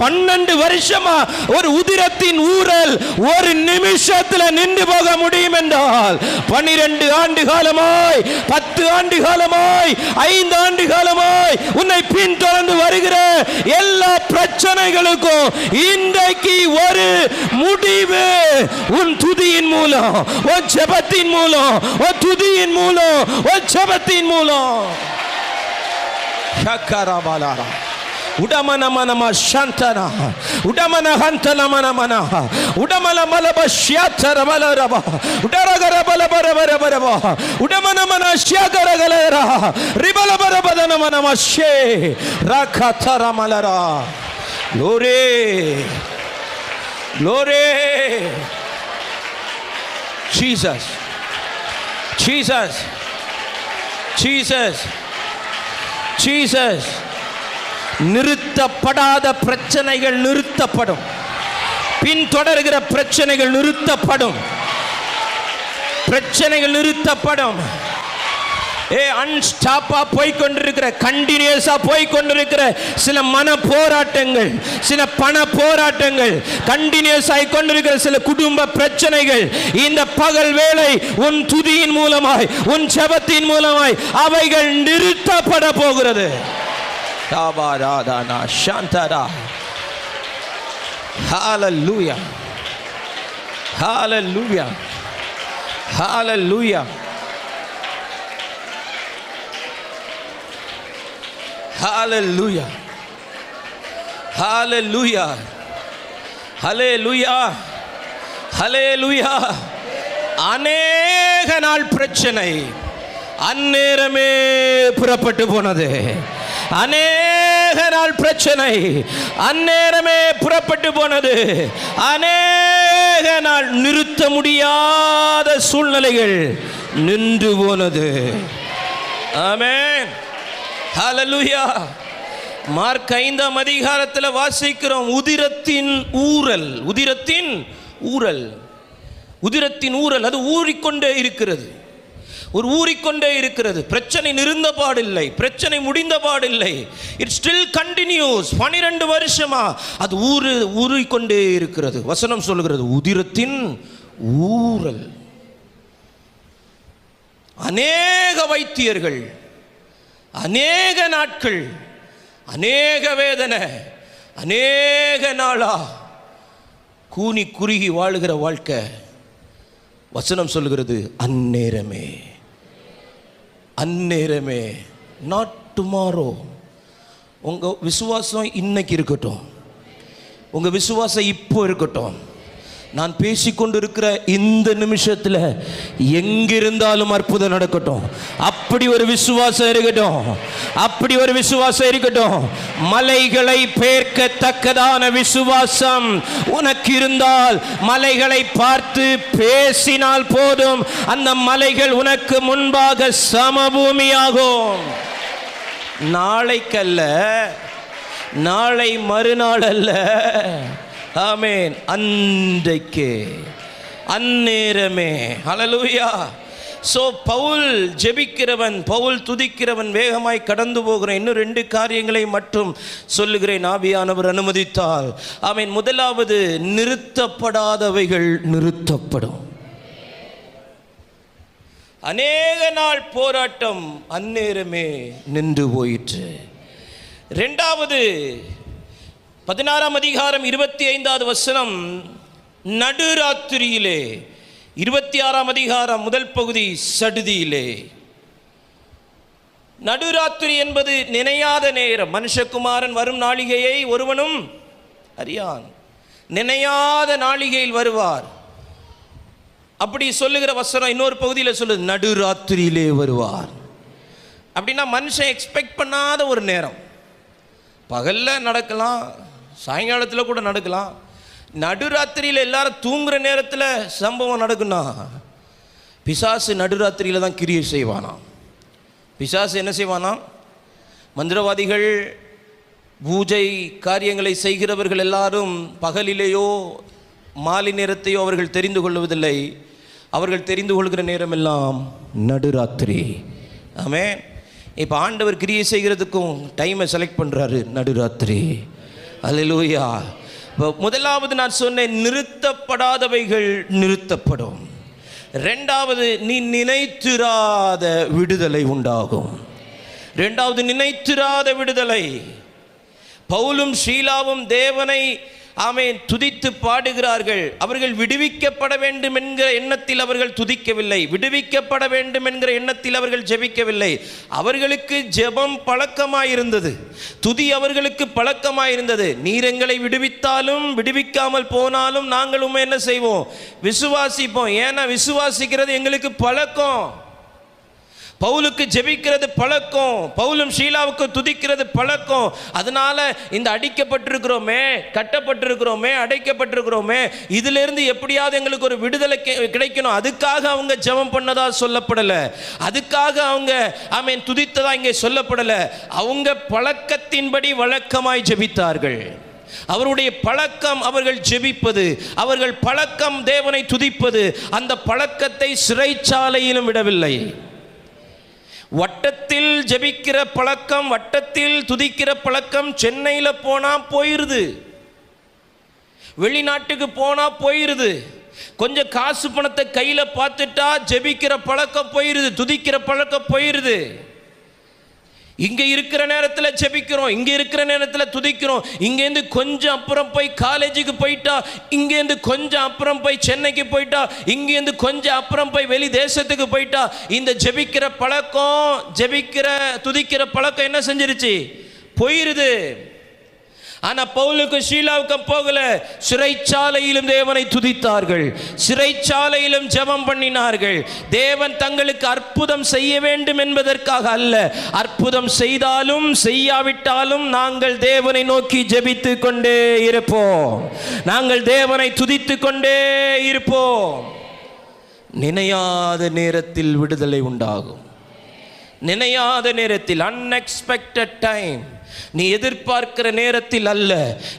12 வருஷமா ஒரு உதிரத்தின் ஊரல் ஒரு நிமிஷத்துல நின்று போக முடியும் என்றால் 12 ஆண்டு காலமாய், 10 ஆண்டு காலமாய், 5 ஆண்டு காலமாய் உன்னை பின்தொடர்ந்து வருகிற எல்லா பிரச்சனைகளுக்கும் இன்றைக்கு ஒரு முடிவு. உன் துதியின் மூலம், உன் ஜெபத்தின் மூலம், உன் துதியின் மூலம், உன் ஜெபத்தின் மூலம். ஷக்கரபாலாரா உடமன மனம சந்தனா உடமன ஹந்தன மனமன உடமல மலப ஷியாத்தர மலரப உடரகர பலபரபரபரப உடமன மன ஷியகரகலரா ரிபலபரபதன மனம ஷே ரகதர மலரா Glory. Glory. Jesus. Jesus. Jesus. Jesus. நிறுத்தப்படாத பிரச்சனைகள் நிறுத்தப்படும். பின்தொடர்கிற பிரச்சனைகள் நிறுத்தப்படும். பிரச்சனைகள் நிறுத்தப்படும். அன்ஸ்டாப்பா போய்கொண்டிருக்கிற, கண்டினியூஸா போய்கொண்டிருக்கிற சில மன போராட்டங்கள், சில பண போராட்டங்கள், கண்டினியூஸ் ஆகி கொண்டிருக்கிற சில குடும்ப பிரச்சனைகள், இந்த பகல் வேளை உன் துதியின் மூலமாய், உன் ஜெபத்தின் மூலமாய் அவைகள் நிறுத்தப்பட போகிறது. Hallelujah. Hallelujah. Hallelujah. Hallelujah. Hallelujah. Hallelujah. Hallelujah. அநேக நாள் பிரச்சனை அந்நேரமே புறப்பட்டு போனது. அநேக நாள் பிரச்சனை அந்நேரமே புறப்பட்டு போனது. அநேக நாள் நிறுத்த முடியாத சூழ்நிலைகள் நின்று போனது. ஆமென். ஹல்லேலூயா. மார்க் 5ஆம் அதிகாரத்தில் வாசிக்கிறோம், உதிரத்தின் ஊறல். உதிரத்தின் ஊறல். உதிரத்தின் ஊறல் அது ஊறிக்கொண்டே இருக்கிறது. ஒரு ஊறிக்கொண்டே இருக்கிறது. பிரச்சனை நிறுந்த பாடில்லை, பிரச்சனை முடிந்த பாடில்லை. It still continuous. 12 வருஷமா அது ஊறிக்கொண்டே இருக்கிறது. வசனம் சொல்லுகிறது உதிரத்தின் ஊறல். அநேக வைத்தியர்கள், அநேக நாட்கள், அநேக வேதனை, அநேக நாளா கூனி குறுகி வாழுகிற வாழ்க்கை. வசனம் சொல்லுகிறது அந்நேரமே, அந்நேரமே. Not tomorrow. உங்க விசுவாசம் இன்னைக்கு இருக்கட்டும், உங்க விசுவாசம் இப்போ இருக்கட்டும். நான் பேசிக்கொண்டிருக்கிற இந்த நிமிஷத்தில் எங்கிருந்தாலும் அற்புதம் நடக்கட்டும். அப்படி ஒரு விசுவாசம் இருக்கட்டும், அப்படி ஒரு விசுவாசம் இருக்கட்டும். மலைகளை பெயர்க்கத்தக்கதான விசுவாசம் உனக்கு இருந்தால் மலைகளை பார்த்து பேசினால் போதும், அந்த மலைகள் உனக்கு முன்பாக சமபூமியாகும். நாளைக்கல்ல, நாளை மறுநாள் அல்ல. ஆமென். அன்றைக்கே, அந்நேரமே. ஹல்லேலூயா. சோ பவுல் ஜெபிக்கிறவன், பவுல் துதிக்கிறவன், வேகமாய் கடந்து போகிறேன். இன்னும் 2 காரியங்களை மட்டும் சொல்லுகிறேன், ஆவியானவர் அனுமதித்தால். ஆமென். முதலாவது, நிறுத்தப்படாதவைகள் நிறுத்தப்படும். அநேக நாள் போராட்டம் அந்நேரமே நின்று போயிற்று. 2வது, 16ஆம் அதிகாரம் 25வது வசனம், நடுராத்திரியிலே. 26ஆம் அதிகாரம் முதல் பகுதி, சடுதியிலே. நடுராத்திரி என்பது நினையாத நேரம். மனுஷகுமாரன் வரும் நாளிகையை ஒருவனும் அறியான். நினையாத நாளிகையில் வருவார். அப்படி சொல்லுகிற வசனம் இன்னொரு பகுதியில் சொல்லுது, நடுராத்திரியிலே வருவார். அப்படின்னா மனுஷன் எக்ஸ்பெக்ட் பண்ணாத ஒரு நேரம். பகலில் நடக்கலாம், சாயங்காலத்தில் கூட நடக்கலாம். நடுராத்திரியில் எல்லாரும் தூங்குற நேரத்தில் சம்பவம் நடக்குன்னா, பிசாசு நடுராத்திரியில் தான் கிரியை செய்வானா. பிசாசு என்ன செய்வானா? மந்திரவாதிகள், பூஜை காரியங்களை செய்கிறவர்கள் எல்லாரும் பகலிலேயோ மாலை நேரத்தையோ அவர்கள் தெரிந்து கொள்வதில்லை. அவர்கள் தெரிந்து கொள்கிற நேரம் எல்லாம் நடுராத்திரி. ஆமென். இப்போ ஆண்டவர் கிரியை செய்கிறதுக்கும் டைமை செலக்ட் பண்ணுறாரு, நடுராத்திரி. அல்லேலூயா. முதலாவது நான் சொன்னேன், நிறுத்தப்படாதவைகள் நிறுத்தப்படும். 2வது, நீ நினைத்திராத விடுதலை உண்டாகும். 2வது, நினைத்திராத விடுதலை. பவுலும் ஷீலாவும் தேவனை ஆமென் துதித்து பாடுகிறார்கள். அவர்கள் விடுவிக்கப்பட வேண்டும் என்கிற எண்ணத்தில் அவர்கள் துதிக்கவில்லை, விடுவிக்கப்பட வேண்டும் என்கிற எண்ணத்தில் அவர்கள் ஜெபிக்கவில்லை. அவர்களுக்கு ஜெபம் பழக்கமாயிருந்தது, துதி அவர்களுக்கு பழக்கமாயிருந்தது. நீர் எங்களை விடுவித்தாலும் விடுவிக்காமல் போனாலும் நாங்கள் உண்மை என்ன செய்வோம்? விசுவாசிப்போம். ஏன்னா விசுவாசிக்கிறது எங்களுக்கு பழக்கம். பவுலுக்கு ஜெபிக்கிறது பழக்கம், பவுலும் ஷீலாவுக்கு துதிக்கிறது பழக்கம். அதனால இந்த அடிக்கப்பட்டிருக்கிறோமே, கட்டப்பட்டிருக்கிறோமே, அடைக்கப்பட்டிருக்கிறோமே, இதிலிருந்து எப்படியாவது எங்களுக்கு ஒரு விடுதலை கிடைக்கணும், அதுக்காக அவங்க ஜெபம் பண்ணதா சொல்லப்படலை, அதுக்காக அவங்க ஆமென் துதித்ததா இங்கே சொல்லப்படலை. அவங்க பழக்கத்தின்படி வழக்கமாய் ஜெபித்தார்கள். அவருடைய பழக்கம் அவர்கள் ஜெபிப்பது, அவர்கள் பழக்கம் தேவனை துதிப்பது. அந்த பழக்கத்தை சிறைச்சாலையிலும் விடவில்லை. வட்டத்தில் ஜெபிக்கிற பழக்கம், வட்டத்தில் துதிக்கிற பழக்கம் சென்னையில் போனா போயிருது, வெளிநாட்டுக்கு போனா போயிருது. கொஞ்சம் காசு பணத்தை கையில் பார்த்துட்டா ஜெபிக்கிற பழக்கம் போயிருது, துதிக்கிற பழக்கம் போயிருது. இங்க இருக்கிற நேரத்தில் ஜெபிக்கிறோம், இங்க இருக்கிற நேரத்தில் துதிக்கிறோம். இங்கேருந்து கொஞ்சம் அப்புறம் போய் காலேஜுக்கு போயிட்டா, இங்கேருந்து கொஞ்சம் அப்புறம் போய் சென்னைக்கு போயிட்டா, இங்கேருந்து கொஞ்சம் அப்புறம் போய் வெளி தேசத்துக்கு போயிட்டா, இந்த ஜெபிக்கிற பழக்கம், ஜெபிக்கிற துதிக்கிற பழக்கம் என்ன செஞ்சிருச்சு? போயிருது. ஆனா பவுலுக்கு ஷீலாவுக்கும் போகல. சிறைச்சாலையிலும் தேவனை துதித்தார்கள், சிறைச்சாலையிலும் ஜெபம் பண்ணினார்கள். தேவன் தங்களுக்கு அற்புதம் செய்ய வேண்டும் என்பதற்காக அல்ல, அற்புதம் செய்தாலும் செய்யாவிட்டாலும் நாங்கள் தேவனை நோக்கி ஜெபித்து கொண்டே இருப்போம், நாங்கள் தேவனை துதித்து கொண்டே இருப்போம். நினையாத நேரத்தில் விடுதலை உண்டாகும். நினையாத நேரத்தில், அன்எக்ஸ்பெக்டட் டைம், நீ எதிர்பார்க்கிற நேரத்தில் அல்ல,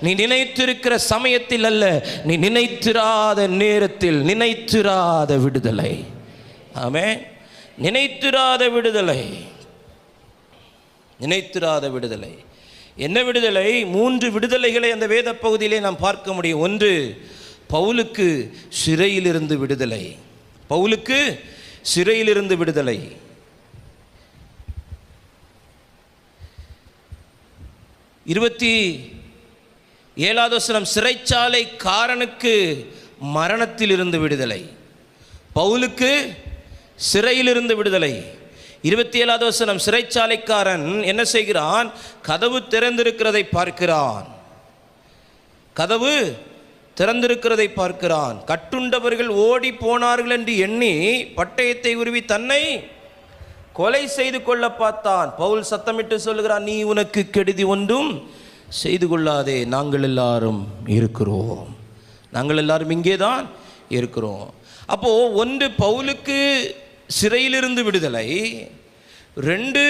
நீ நினைத்திருக்கிற சமயத்தில் அல்ல, நீ நினைத்திராத நேரத்தில் நினைத்திராத விடுதலை. ஆமென். நினைத்திராத விடுதலை, நினைத்திராத விடுதலை. என்ன விடுதலை? 3 விடுதலைகளை அந்த வேத பகுதியிலே நாம் பார்க்க முடியும். ஒன்று, பவுலுக்கு சிறையிலிருந்து விடுதலை. பவுலுக்கு சிறையிலிருந்து விடுதலை. 27வது வசனம், சிறைச்சாலைக்காரனுக்கு மரணத்திலிருந்து விடுதலை. பவுலுக்கு சிறையிலிருந்து விடுதலை. 27வது வசனம், சிறைச்சாலைக்காரன் என்ன செய்கிறான்? கதவு திறந்திருக்கிறதை பார்க்கிறான். கதவு திறந்திருக்கிறதை பார்க்கிறான். கட்டுண்டவர்கள் ஓடி போனார்கள் என்று எண்ணி பட்டயத்தை உருவி தன்னை கொலை செய்து கொள்ள பார்த்தான். பவுல் சத்தமிட்டு சொல்லுகிறான், நீ உனக்கு கெடுதி ஒன்றும் செய்து கொள்ளாதே, நாங்கள் எல்லாரும் இருக்கிறோம், நாங்கள் எல்லாரும் இங்கே தான் இருக்கிறோம். அப்போ ஒன்று, பவுலுக்கு சிறையிலிருந்து விடுதலை. 2,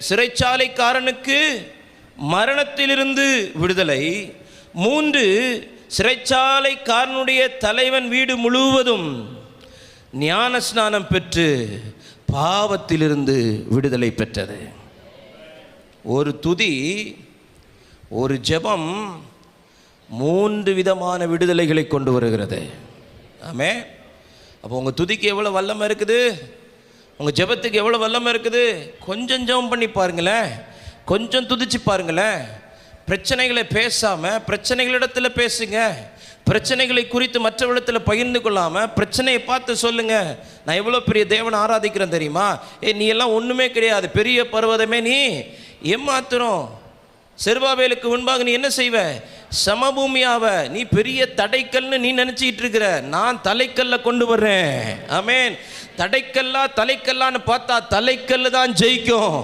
சிறைச்சாலைக்காரனுக்கு மரணத்திலிருந்து விடுதலை. 3, சிறைச்சாலைக்காரனுடைய தலைவன் வீடு முழுவதும் ஞான ஸ்நானம் பெற்று பாவத்திலிருந்து விடுதலை பெற்றது. ஒரு துதி, ஒரு ஜெபம் 3 விதமான விடுதலைகளை கொண்டு வருகிறது. ஆமே. அப்போ உங்கள் துதிக்கு எவ்வளோ வல்லமை இருக்குது, உங்கள் ஜெபத்துக்கு எவ்வளோ வல்லமை இருக்குது. கொஞ்சம் ஜெபம் பண்ணி பாருங்களேன், கொஞ்சம் துதிச்சு பாருங்களேன். பிரச்சனைகளை பேசாமல் பிரச்சனைகளிடத்தில் பேசுங்க. பிரச்சனைகளை குறித்து மற்றவரிடத்தில் பகிர்ந்து கொள்ளாமல் பிரச்சனையை பார்த்து சொல்லுங்க, நான் எவ்வளோ பெரிய தேவனை ஆராதிக்கிறேன் தெரியுமா, நீ எல்லாம் ஒன்றுமே கிடையாது, பெரிய பர்வதமே, நீ ஏமாத்துறோம். செருபாபேலுக்கு முன்பாக நீ என்ன செய்வ? சமபூமியாவ. நீ பெரிய தடைக்கல்னு நீ நினச்சிக்கிட்டு இருக்கிற, நான் தலைக்கல்ல கொண்டு வர்றேன். ஆமென். தடைக்கல்லா தலைக்கல்லான்னு பார்த்தா தலைக்கல்லு தான் ஜெயிக்கும்.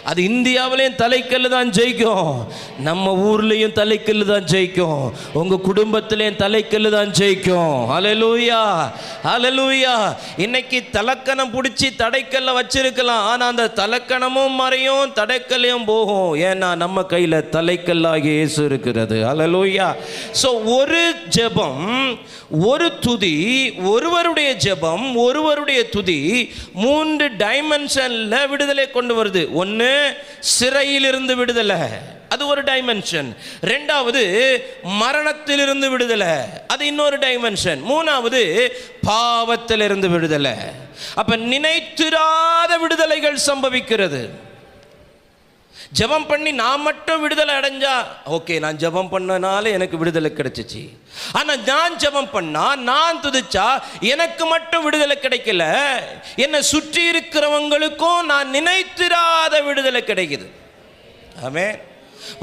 அது இந்தியாவிலையும் தலைக்கல்லு தான் ஜெயிக்கும், நம்ம ஊர்லேயும் தலைக்கல்லு தான் ஜெயிக்கும், உங்கள் குடும்பத்திலையும் தலைக்கல்லு தான் ஜெயிக்கும். ஹல்லேலூயா, ஹல்லேலூயா. இன்னைக்கு தலக்கணம் பிடிச்சி தடைக்கல்ல வச்சிருக்கலாம், ஆனால் அந்த தலக்கணமும் மறையும், தடைக்கல்லையும் போகும். ஏன்னா நம்ம கையில் தலைக்கல்லாகி இயேசு இருக்கிறது. ஹல்லேலூயா. ஸோ ஒரு ஜெபம், ஒரு துதி, ஒருவருடைய ஜெபம், ஒருவருடைய துதி 3 டைமென்ஷன்ல விடுதலை கொண்டு வருது. ஒன்று, சிறையிலிருந்து விடுதலை, அது ஒரு டைமென்ஷன். 2வது, மரணத்திலிருந்து விடுதலை, அது இன்னொரு டைமென்ஷன். 3வது, பாவத்திலிருந்து விடுதலை. அப்ப நினைத்திராத விடுதலைகள் சம்பவிக்கிறது. ஜெபம் பண்ணி நான் மட்டும் விடுதலை அடைஞ்சா ஓகே, நான் ஜெபம் பண்ணனால எனக்கு விடுதலை கிடைச்சிச்சு. ஆனா நான் ஜெபம் பண்ணா, நான் துதிச்சா எனக்கு மட்டும் விடுதலை கிடைக்கல, என்னை சுற்றி இருக்கிறவங்களுக்கும் நான் நினைத்திராத விடுதலை கிடைக்குது. ஆமென்.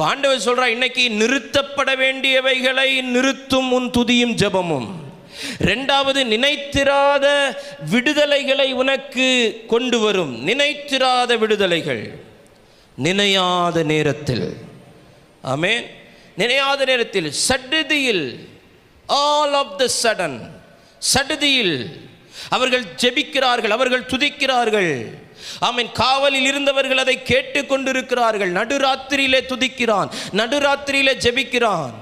ஆண்டவர் சொல்றா, இன்னைக்கு நிறுத்தப்பட வேண்டியவைகளை நிறுத்தும் உன் துதியும் ஜெபமும். இரண்டாவது, நினைத்திராத விடுதலைகளை உனக்கு கொண்டு வரும். நினைத்திராத விடுதலைகள் நினையாத நேரத்தில். ஆமென். நினையாத நேரத்தில், சடுதியில், ஆல் ஆஃப் த சடன், சடுதியில் அவர்கள் ஜெபிக்கிறார்கள், அவர்கள் துதிக்கிறார்கள். ஆமென். காவலில் இருந்தவர்கள் அதை கேட்டு கொண்டிருக்கிறார்கள். நடுராத்திரியிலே துதிக்கிறான், நடுராத்திரியிலே ஜெபிக்கிறான்.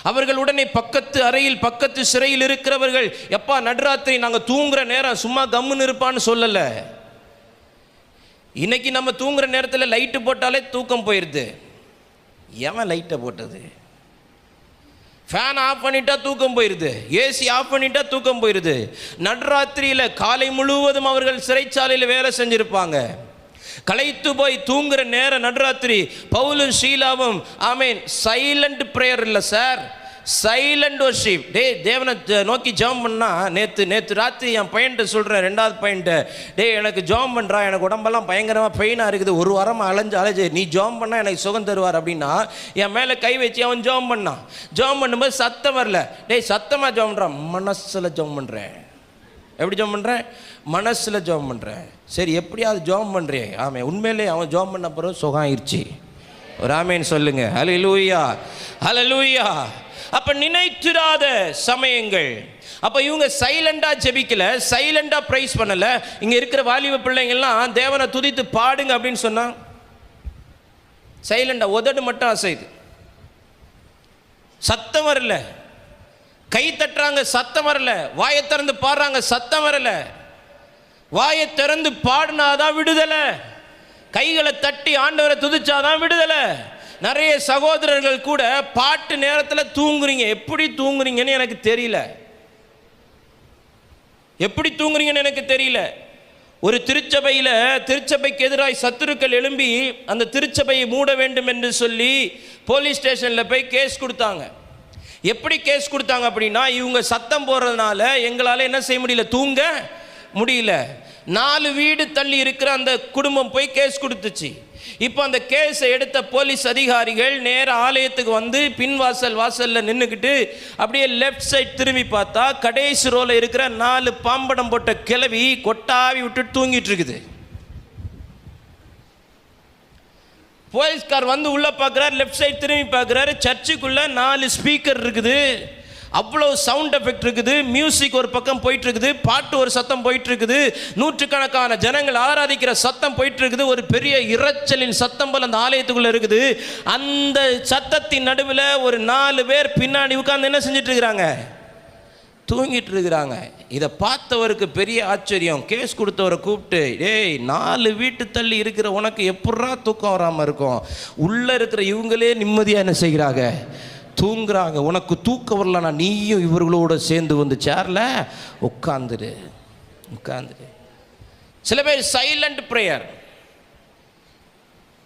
அவர்கள் உடனே பக்கத்து அறையில், பக்கத்து சிறையில் இருக்கிறவர்கள், எப்பா நடுராத்திரி நாங்கள் தூங்குற நேரம், சும்மா கம்முன்னு இருப்பான்னு சொல்லலை. இன்னைக்கு நம்ம தூங்குற நேரத்தில் லைட்டு போட்டாலே தூக்கம் போயிடுது. எவன் லைட்டை போட்டது? ஃபேன் ஆஃப் பண்ணிட்டா தூக்கம் போயிடுது, ஏசி ஆஃப் பண்ணிட்டா தூக்கம் போயிடுது. நடுராத்திரியில் காலை முழுவதும் அவர்கள் சிறைச்சாலையில் வேலை செஞ்சிருப்பாங்க. களைத்து போய் தூங்குற நேரம் நடுராத்திரி. பவுலும் சீலாவும் ஆமென் சைலண்ட் ப்ரேயர் இல்லை சார், சைலண்ட் வர்ஷிப். தேவனை நோக்கி ஜெபம் பண்ணா, நேற்று ராத்திரி என் பையன்ட்டு சொல்கிறேன், ரெண்டாவது பையன்ட்டு, எனக்கு ஜெபம் பண்ணுறா, எனக்கு உடம்பெல்லாம் பயங்கரமாக பெயினாக இருக்குது, ஒரு வாரமாக அலைஞ்சு நீ ஜெபம் பண்ணால் எனக்கு சுகம் தருவார் அப்படின்னா என் மேலே கை வச்சு அவன் ஜெபம் பண்ணான். ஜெபம் பண்ணும்போது சத்தம் வரல. சத்தமாக ஜெபம் பண்ணுறான், மனசில் ஜெபம் பண்ணுறேன். எப்படி ஜெபம் பண்ணுறேன்? மனசில் ஜெபம் பண்ணுறேன். சரி, எப்படியாவது ஜெபம் பண்ணுறேன். ஆமே, உண்மையிலே அவன் ஜெபம் பண்ண பிறகு சுகம் ஆயிடுச்சு. ஒரு ஆமேன்னு சொல்லுங்க. ஹல்லேலூயா, ஹல்லேலூயா. அப்ப நினைத்திராத சமயங்கள். அப்ப இவங்க சைலண்டா ஜெபிக்கல, சைலண்டா பிரைஸ் பண்ணல. இங்க இருக்கிற வாலிப பிள்ளைங்கள்லாம் தேவனை துதித்து பாடுங்க அப்படின்னு சொன்னா சைலண்டா, உதடு மட்டும் அசைது, சத்தம் வரல. கை தட்டுறாங்க, சத்தம் வரல. வாயை திறந்து பாடுறாங்க, சத்தம் வரல. வாயை திறந்து பாடினாதான் விடுதலை. கைகளை தட்டி ஆண்டவரை துதிச்சாதான் விடுதலை. நிறைய சகோதரர்கள் கூட பாட்டு நேரத்தில் தூங்குறீங்க. எப்படி தூங்குறீங்கன்னு எனக்கு தெரியல, எப்படி தூங்குறீங்கன்னு எனக்கு தெரியல. ஒரு திருச்சபைக்கு எதிராக சத்துருக்கள் எழும்பி அந்த திருச்சபையை மூட வேண்டும் என்று சொல்லி போலீஸ் ஸ்டேஷனில் போய் கேஸ் கொடுத்தாங்க. எப்படி கேஸ் கொடுத்தாங்க அப்படின்னா, இவங்க சத்தம் போடுறதுனால எங்களால் என்ன செய்ய முடியல, தூங்க முடியல. 4 வீடு தள்ளி இருக்கிற அந்த குடும்பம் போய் கேஸ் கொடுத்துச்சு. இப்போ அந்த கேஸை எடுத்த போலீஸ் அதிகாரிகள் நேர ஆலயத்துக்கு வந்து வாசல்ல நின்றுக்கிட்டு அப்படியே லெஃப்ட் சைட் திரும்பி பார்த்தா கடைசி ரோல இருக்கிற 4 பாம்படம் போட்ட கிளவி கொட்டாவி விட்டு தூங்கிட்டு இருக்குது. போலீஸ்கார் வந்து உள்ள பார்க்குறாரு, லெஃப்ட் சைட் திரும்பி பார்க்குறாரு, சர்ச்சுக்குள்ள 4 ஸ்பீக்கர் இருக்குது, அவ்வளோ சவுண்ட் எஃபெக்ட் இருக்குது, மியூசிக் ஒரு பக்கம் போயிட்டு இருக்குது, பாட்டு ஒரு சத்தம் போயிட்டு இருக்குது, நூற்றுக்கணக்கான ஜனங்கள் ஆராதிக்கிற சத்தம் போயிட்டு இருக்குது, ஒரு பெரிய இரைச்சலின் சத்தம் போல அந்த ஆலயத்துக்குள்ள இருக்குது. அந்த சத்தத்தின் நடுவில் ஒரு 4 பேர் பின்னாடி உட்கார்ந்து என்ன செஞ்சிட்டு இருக்கிறாங்க, தூங்கிட்டு இருக்கிறாங்க. இதை பார்த்தவருக்கு பெரிய ஆச்சரியம். கேஸ் கொடுத்தவரை கூப்பிட்டு, 4 வீட்டு தள்ளி இருக்கிற உனக்கு எப்படா தூக்கம் வராமல் இருக்கும்? உள்ளே இருக்கிற இவங்களே நிம்மதியாக என்ன செய்கிறாங்க, தூங்குறாங்க. உனக்கு தூக்கம் வரலன்னா நீயும் இவர்களோட சேர்ந்து வந்து சேர்ல உட்காந்துரு. சில பேர் சைலண்ட் பிரேயர்,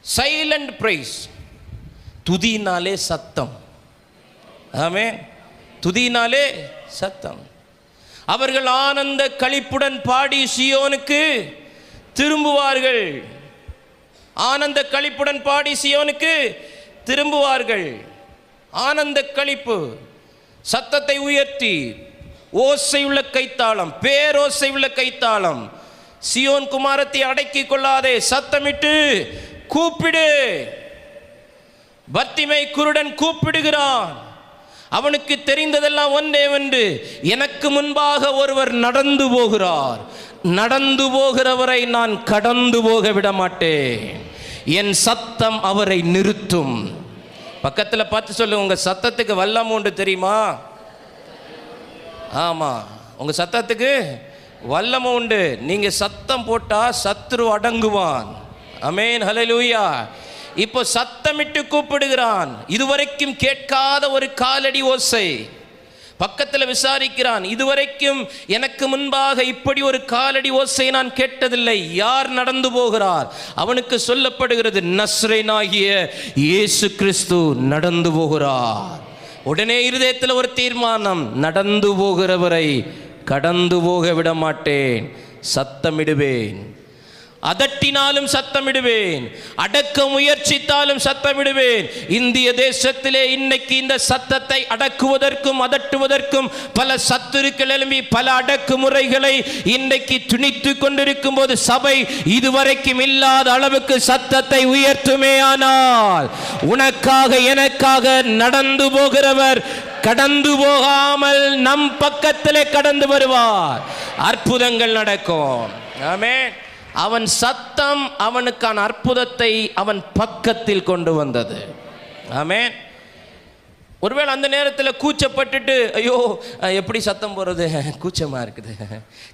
சைலண்ட் பிரைஸ். துதினாலே சத்தம். ஆமென். துதினாலே சத்தம். அவர்கள் ஆனந்த களிப்புடன் பாடி சியோனுக்கு திரும்புவார்கள். ஆனந்த களிப்புடன் பாடி சியோனுக்கு திரும்புவார்கள். ஆனந்த களிப்பு, சத்தத்தை உயர்த்தி, ஓசை உள்ள கைத்தாளம், பேரோசை உள்ள கைத்தாளம். சியோன் குமாரத்தை அடக்கி கொள்ளாதே, சத்தமிட்டு கூப்பிடு. பர்த்திமை குருடன் கூப்பிடுகிறான். அவனுக்கு தெரிந்ததெல்லாம் ஒன்றே ஒன்று, எனக்கு முன்பாக ஒருவர் நடந்து போகிறார், நடந்து போகிறவரை நான் கடந்து போக விட மாட்டேன், என் சத்தம் அவரை நிறுத்தும். பக்கத்தில் பார்த்து சொல்லு, உங்க சத்தத்துக்கு வல்லமை உண்டு தெரியுமா? ஆமா, உங்க சத்தத்துக்கு வல்லமை உண்டு. நீங்க சத்தம் போட்டா சத்துரு அடங்குவான். ஆமென், ஹல்லேலூயா. இப்போ சத்தமிட்டு கூப்பிடுகிறான். இதுவரைக்கும் கேட்காத ஒரு காலடி ஓசை. பக்கத்தில் விசாரிக்கிறான், இதுவரைக்கும் எனக்கு முன்பாக இப்படி ஒரு காலடி ஓசை நான் கேட்டதில்லை. யார் நடந்து போகிறார்? அவனுக்கு சொல்லப்படுகிறது, நஸ்ரேனாகிய இயேசு கிறிஸ்து நடந்து போகிறார். உடனே இருதயத்தில் ஒரு தீர்மானம், நடந்து போகிறவரை கடந்து போக விட மாட்டேன், சத்தமிடுவேன். அதட்டினாலும் சத்தமிடுவேன், அடக்க முயற்சித்தாலும் சத்தமிடுவேன். இந்திய தேசத்திலே இன்னைக்கு இந்த சத்தத்தை அடக்குவதற்கும் அதட்டுவதற்கும் பல சத்துருக்கள் எழும்பி பல அடக்குமுறைகளை இன்னைக்கு துணித்து கொண்டிருக்கும் போது சபை இதுவரைக்கும் இல்லாத அளவுக்கு சத்தத்தை உயர்த்துமே. ஆனால் உனக்காக எனக்காக நடந்து போகிறவர் கடந்து போகாமல் நம் பக்கத்திலே கடந்து வருவார். அற்புதங்கள் நடக்கும். ஆமென். அவன் சத்தம் அவனுக்கான அற்புதத்தை அவன் பக்கத்தில் கொண்டு வந்தது. ஆமென். ஒருவேளை அந்த நேரத்தில் கூச்சப்பட்டுட்டு, ஐயோ எப்படி சத்தம் போடுறது, கூச்சமாக இருக்குது,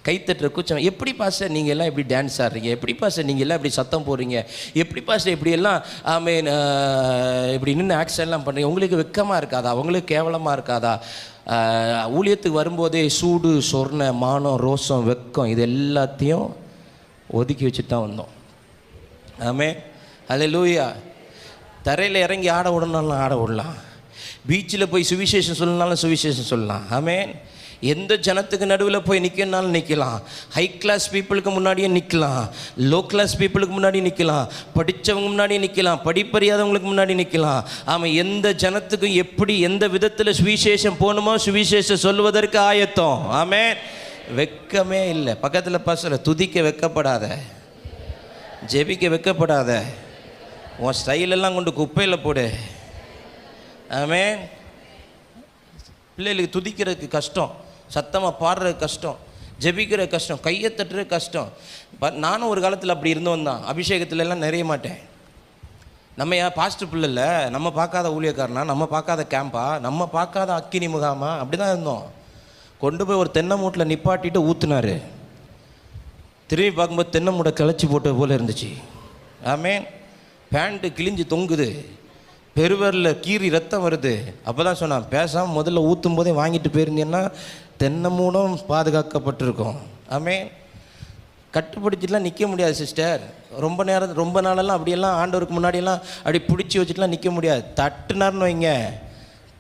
கைத்தட்டுற கூச்சம், எப்படி பாஸ்டர் நீங்கள் எல்லாம் எப்படி டான்ஸ் ஆடுறீங்க, எப்படி பாஸ்டர் நீங்கள் எல்லாம் இப்படி சத்தம் போடுறீங்க, எப்படி பாஸ்டர் இப்படியெல்லாம் ஆமேன் இப்படி நின்று ஆக்ஷன்லாம் பண்ணுறீங்க, உங்களுக்கு வெக்கமாக இருக்காதா, உங்களுக்கு கேவலமாக இருக்காதா? ஊழியத்துக்கு வரும்போதே சூடு சொர்ண மானம் ரோசம் வெக்கம் இது எல்லாத்தையும் ஒதுக்கி வச்சுட்டு தான் வந்தோம். ஆமென். அல்லேலூயா. தரையில் இறங்கி ஆட விடணும்னாலும் ஆட விடலாம், பீச்சில் போய் சுவிசேஷம் சொல்லனாலும் சுவிசேஷம் சொல்லலாம். ஆமென். எந்த ஜனத்துக்கு நடுவில் போய் நிற்கனாலும் நிற்கலாம். ஹை கிளாஸ் பீப்புளுக்கு முன்னாடியே நிற்கலாம், லோ கிளாஸ் பீப்புளுக்கு முன்னாடி நிற்கலாம், படித்தவங்க முன்னாடி நிற்கலாம், படிப்பறியாதவங்களுக்கு முன்னாடி நிற்கலாம். ஆமாம், எந்த ஜனத்துக்கும் எப்படி எந்த விதத்தில் சுவிசேஷம் போகணுமோ சுவிசேஷம் சொல்வதற்கு ஆயத்தம். ஆமென். வெக்கமே இல்லை. பக்கத்தில் பசல துதிக்க வெக்கப்படாத, ஜெபிக்க வெக்கப்படாத, உன் ஸ்டைலெல்லாம் கொண்டு குப்பையில் போடு. ஆமென். பிள்ளைகளுக்கு துதிக்கிறதுக்கு கஷ்டம், சத்தமாக பாடுறது கஷ்டம், ஜெபிக்கிற கஷ்டம், கையை தட்டுறது கஷ்டம். நானும் ஒரு காலத்தில் அப்படி இருந்தோம் தான். அபிஷேகத்துலலாம் நிறைய மாட்டேன். நம்ம பாஸ்டர் பிள்ளை இல்லை, நம்ம பார்க்காத ஊழியக்காரனா, நம்ம பார்க்காத கேம்பா, நம்ம பார்க்காத அக்கினி முகாமா, அப்படி தான் இருந்தோம். கொண்டு போய் ஒரு தென்னை மூட்டில் நிப்பாட்டிட்டு ஊற்றுனாரு. திரும்பி பார்க்கும்போது தென்னை மூட்டை கிளச்சி போட்ட போல் இருந்துச்சு. ஆமென். பேண்ட்டு கிழிஞ்சு தொங்குது, பெருவரில் கீறி ரத்தம் வருது. அப்போ தான் சொன்னான், பேசாமல் முதல்ல ஊற்றும் போதே வாங்கிட்டு போயிருந்தீங்கன்னா தென்னை மூடம் பாதுகாக்கப்பட்டிருக்கும். ஆமென். கட்டுப்பிடிச்சிட்டுலாம் நிற்க முடியாது சிஸ்டர். ரொம்ப நாளெல்லாம் அப்படியெல்லாம் ஆண்டவருக்கு முன்னாடியெல்லாம் அப்படி பிடிச்சி வச்சுட்டுலாம் நிற்க முடியாது. தட்டுனார்னு வைங்க,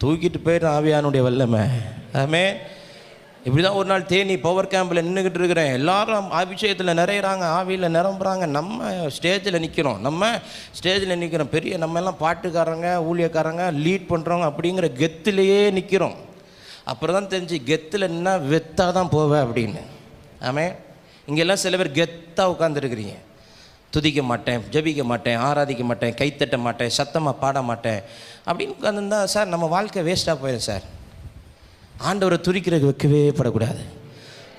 தூக்கிட்டு போயிடும் ஆவியானுடைய வல்லமை. ஆமென். இப்படி தான் ஒரு நாள் தேனி பவர் கேம்பில் நின்றுக்கிட்டு இருக்கிறேன். எல்லாரும் அபிஷேகத்தில் நிறையிறாங்க, ஆவியில் நிரம்புறாங்க. நம்ம ஸ்டேஜில் நிற்கிறோம். பெரிய நம்ம எல்லாம் பாட்டுக்காரங்க, ஊழியக்காரங்க, லீட் பண்ணுறவங்க அப்படிங்கிற கெத்துலேயே நிற்கிறோம். அப்புறம் தான் தெரிஞ்சு கெத்தில் நின்னா வெத்தாக தான் போவேன் அப்படின்னு. ஆமென். இங்கெல்லாம் சில பேர் கெத்தாக உட்காந்துருக்குறீங்க. துதிக்க மாட்டேன், ஜபிக்க மாட்டேன், ஆராதிக்க மாட்டேன், கைத்தட்ட மாட்டேன், சத்தமாக பாட மாட்டேன் அப்படின்னு உட்காந்துருந்தா சார் நம்ம வாழ்க்கை வேஸ்ட்டாக போயிடும் சார். ஆண்டவரை துதிக்கிறதுக்கு வைக்கவே படக்கூடாது,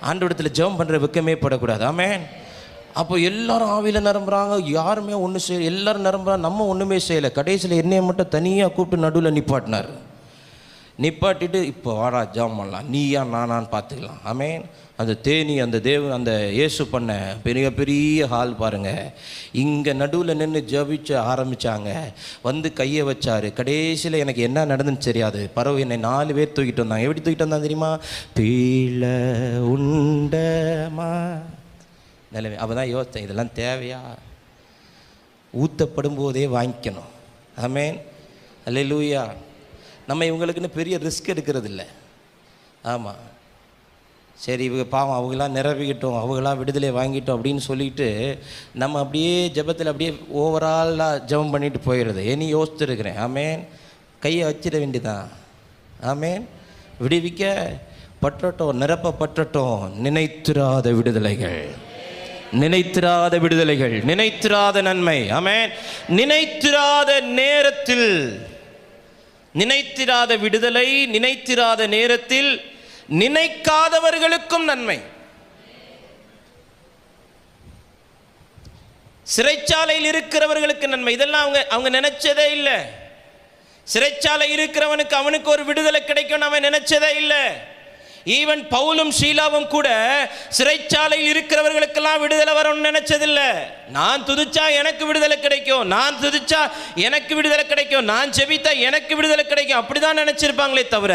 ஆண்டவரத்தில் ஜெபம் பண்ணுற வைக்கமே படக்கூடாது. ஆமென். அப்போ எல்லாரும் ஆவியில் நிரம்புறாங்க, யாருமே ஒன்றும் செய்ய, எல்லாரும் நிரம்புறாங்க, நம்ம ஒன்றுமே செய்யலை. கடைசியில் என்னையை மட்டும் தனியாக கூப்பிட்டு நடுவில் நிப்பாட்டிட்டு இப்போ வாடா ஜெபம் பண்ணலாம், நீயா நானான்னு பார்த்துக்கலாம். ஆமென். அந்த தேனி அந்த தேவன் அந்த இயேசு பண்ண பெரிய பெரிய ஹால் பாருங்கள். இங்கே நடுவில் நின்று ஜபிச்சு ஆரம்பித்தாங்க, வந்து கையை வச்சார். கடைசியில் எனக்கு என்ன நடந்துன்னு தெரியாது, பறவை என்னை 4 பேர் தூக்கிட்டு வந்தாங்க. எப்படி தூக்கிட்டு வந்தாங்க தெரியுமா? பீழ உண்டமா நிலைமை. அப்போ தான் யோசித்தேன், இதெல்லாம் தேவையா? ஊற்றப்படும் போதே வாங்கிக்கணும். ஆமென். அல்லேலூயா. நம்ம இவங்களுக்குன்னு பெரிய ரிஸ்க் எடுக்கிறது இல்லை. ஆமாம், சரி இவங்க பாவம் அவங்களாம் நிரப்பிக்கிட்டோம், அவங்களாம் விடுதலை வாங்கிட்டோம் அப்படின்னு சொல்லிட்டு நம்ம அப்படியே ஜெபத்தில் அப்படியே ஓவராலாக ஜெபம் பண்ணிட்டு போயிடுறது. ஏனி யோசித்துருக்கிறேன். ஆமென். கையை வச்சிட வேண்டியதான். ஆமென். விடுவிக்க பற்றட்டும், நிரப்பப்பற்றட்டும். நினைத்திராத விடுதலைகள், நினைத்திராத நன்மை. ஆமென். நினைத்திராத நேரத்தில், நினைத்திராத விடுதலை, நினைத்திராத நேரத்தில் நினைக்காதவர்களுக்கும் நன்மை. சிறைச்சாலையில் இருக்கிறவர்களுக்கு நன்மை. இதெல்லாம் அவங்க நினைச்சதே இல்லை. சிறைச்சாலை இருக்கிறவனுக்கு அவனுக்கு ஒரு விடுதலை கிடைக்கும் அவன் நினைச்சதே இல்லை. ஈவன் பவுலும் ஷீலாவும் கூட சிறைச்சாலையில் இருக்கிறவர்களுக்கெல்லாம் விடுதலை வரும்னு நினைச்சதில்லை. நான் துதிச்சா எனக்கு விடுதலை கிடைக்கும், நான் துதிச்சா எனக்கு விடுதலை கிடைக்கும், நான் ஜெபித்தா எனக்கு விடுதலை கிடைக்கும், அப்படிதான் நினைச்சிருப்பாங்களே தவிர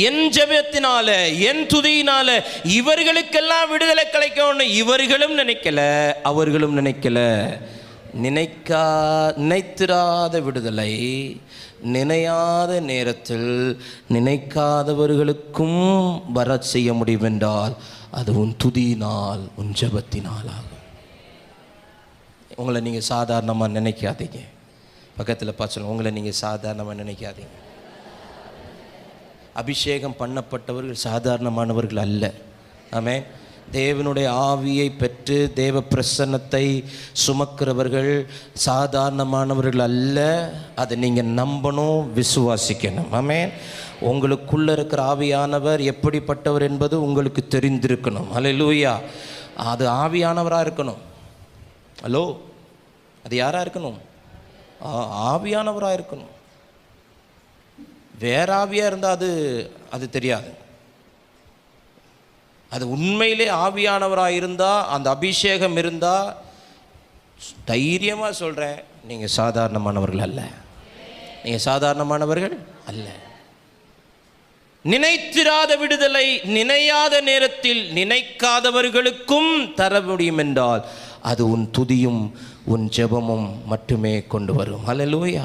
என் ஜெபத்தினால என் துதியினால இவர்களுக்கெல்லாம் விடுதலை கிடைக்கும்னு இவர்களும் நினைக்கல, அவர்களும் நினைக்கல. நினைத்திராத விடுதலை, நினையாத நேரத்தில் நினைக்காதவர்களுக்கும் வர செய்ய முடியும் என்றால் அது உன் துதியினால், உன் ஜெபத்தினால் ஆகும். உங்களை நீங்கள் சாதாரணமாக நினைக்காதீங்க. பக்கத்தில் பார்த்து உங்களை நீங்கள் சாதாரணமாக நினைக்காதீங்க. அபிஷேகம் பண்ணப்பட்டவர்கள் சாதாரணமானவர்கள் அல்ல. ஆமென். தேவனுடைய ஆவியை பெற்று தேவ பிரசன்னத்தை சுமக்கிறவர்கள் சாதாரணமானவர்கள் அல்ல. அதை நீங்கள் நம்பணும், விசுவாசிக்கணும். ஆமென். உங்களுக்குள்ளே இருக்கிற ஆவியானவர் எப்படிப்பட்டவர் என்பது உங்களுக்கு தெரிந்திருக்கணும். அல்லேலூயா. அது ஆவியானவராக இருக்கணும். ஹலோ, அது யாராக இருக்கணும்? ஆவியானவராக இருக்கணும். வேற ஆவியாக இருந்தால் அது தெரியாது. அது உண்மையிலே ஆவியானவராக இருந்தால், அந்த அபிஷேகம் இருந்தால், தைரியமாக சொல்கிறேன், நீங்கள் சாதாரணமானவர்கள் அல்ல. நீங்கள் சாதாரணமானவர்கள் அல்ல. நினைத்திராத விடுதலை நினையாத நேரத்தில் நினைக்காதவர்களுக்கும் தர முடியும் என்றால் அது உன் துதியும் உன் ஜெபமும் மட்டுமே கொண்டு வரும். ஹல்லேலூயா.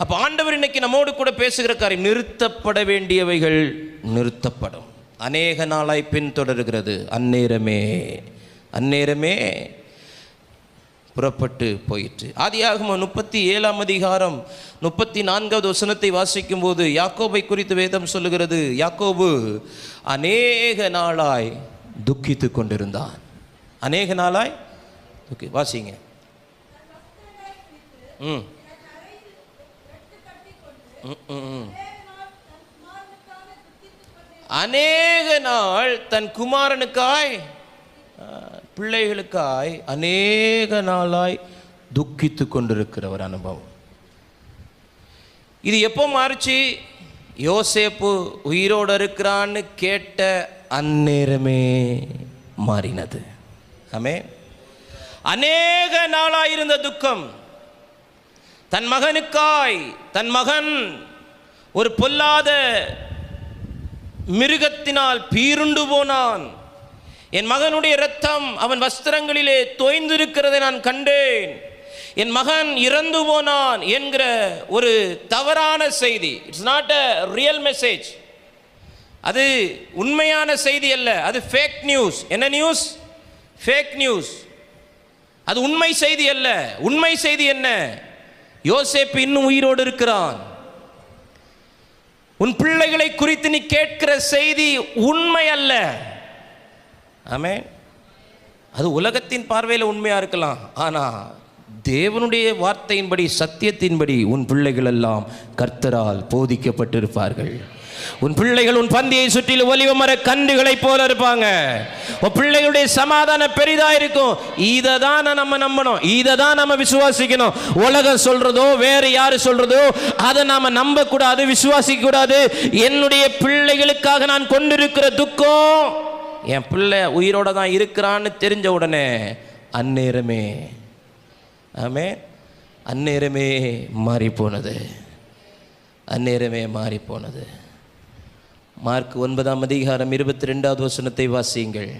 அப்போ ஆண்டவர் இன்னைக்கு நம்மோடு கூட பேசுகிற காரியம், நிறுத்தப்பட வேண்டியவைகள் நிறுத்தப்படும். அநேக நாளாய் பின்தொடர்கிறது, அந்நேரமே புறப்பட்டு போயிற்று. ஆதியாகமம் 37 அதிகாரம் 34வது வசனத்தை வாசிக்கும் போது யாக்கோபை குறித்து வேதம் சொல்லுகிறது, யாக்கோபு அநேக நாளாய் துக்கித்து கொண்டிருந்தான். அநேக நாளாய் வாசிங்க. அநேக நாள் தன் குமாரனுக்காய், பிள்ளைகளுக்காய் அநேக நாளாய் துக்கித்து கொண்டிருக்கிற ஒரு அனுபவம். இது எப்போ மாறுச்சு? யோசேப்பு உயிரோடு இருக்கிறான்னு கேட்ட அந்நேரமே மாறினது. ஆமென். அநேக நாளாயிருந்த துக்கம், தன் மகனுக்காய், தன் மகன் ஒரு பொல்லாத மிருகத்தினால் பீருண்டு போனான், என் மகனுடைய இரத்தம் அவன் வஸ்திரங்களிலே தோய்ந்திருக்கிறதை நான் கண்டேன், என் மகன் இறந்து போனான் என்கிற ஒரு தவறான செய்தி. It's not a real message. அது உண்மையான செய்தி அல்ல, அது ஃபேக் நியூஸ். என்ன நியூஸ்? Fake news. அது உண்மை செய்தி அல்ல. உண்மை செய்தி என்ன? யோசேப்பு இன்னும் உயிரோடு இருக்கிறான். உன் பிள்ளைகளை குறித்து நீ கேட்கிற செய்தி உண்மை அல்ல. ஆமென். அது உலகத்தின் பார்வையில் உண்மையா இருக்கலாம், ஆனா தேவனுடைய வார்த்தையின்படி, சத்தியத்தின்படி உன் பிள்ளைகள் எல்லாம் கர்த்தரால் போதிக்கப்பட்டிருப்பார்கள். உன் பிள்ளைகள் உன் பந்தியை சுற்றிலும் ஒலிவ மர கன்றுகளை போல இருப்பாங்க. உன் பிள்ளைகளுடைய சமாதானம் பெரிதா இருக்கும். இதை தான் நம்ம நம்பணும், இதை தான் நம்ம விசுவாசிக்கணும். உலகம் சொல்றதோ வேற யாரு சொல்றதோ அதை நாம நம்ப கூடாது, விசுவாசிக்க கூடாது. என்னுடைய பிள்ளைகளுக்காக நான் கொண்டிருக்கிற துக்கம், என் பிள்ளை உயிரோட தான் இருக்கிறான்னு தெரிஞ்ச உடனே அந்நேரமே, ஆமென், அந்நேரமே மாறி போனது. அந்நேரமே மாறி போனது. மார்க் 9 அதிகாரம் 22வது வசனத்தை வாசியுங்கள்.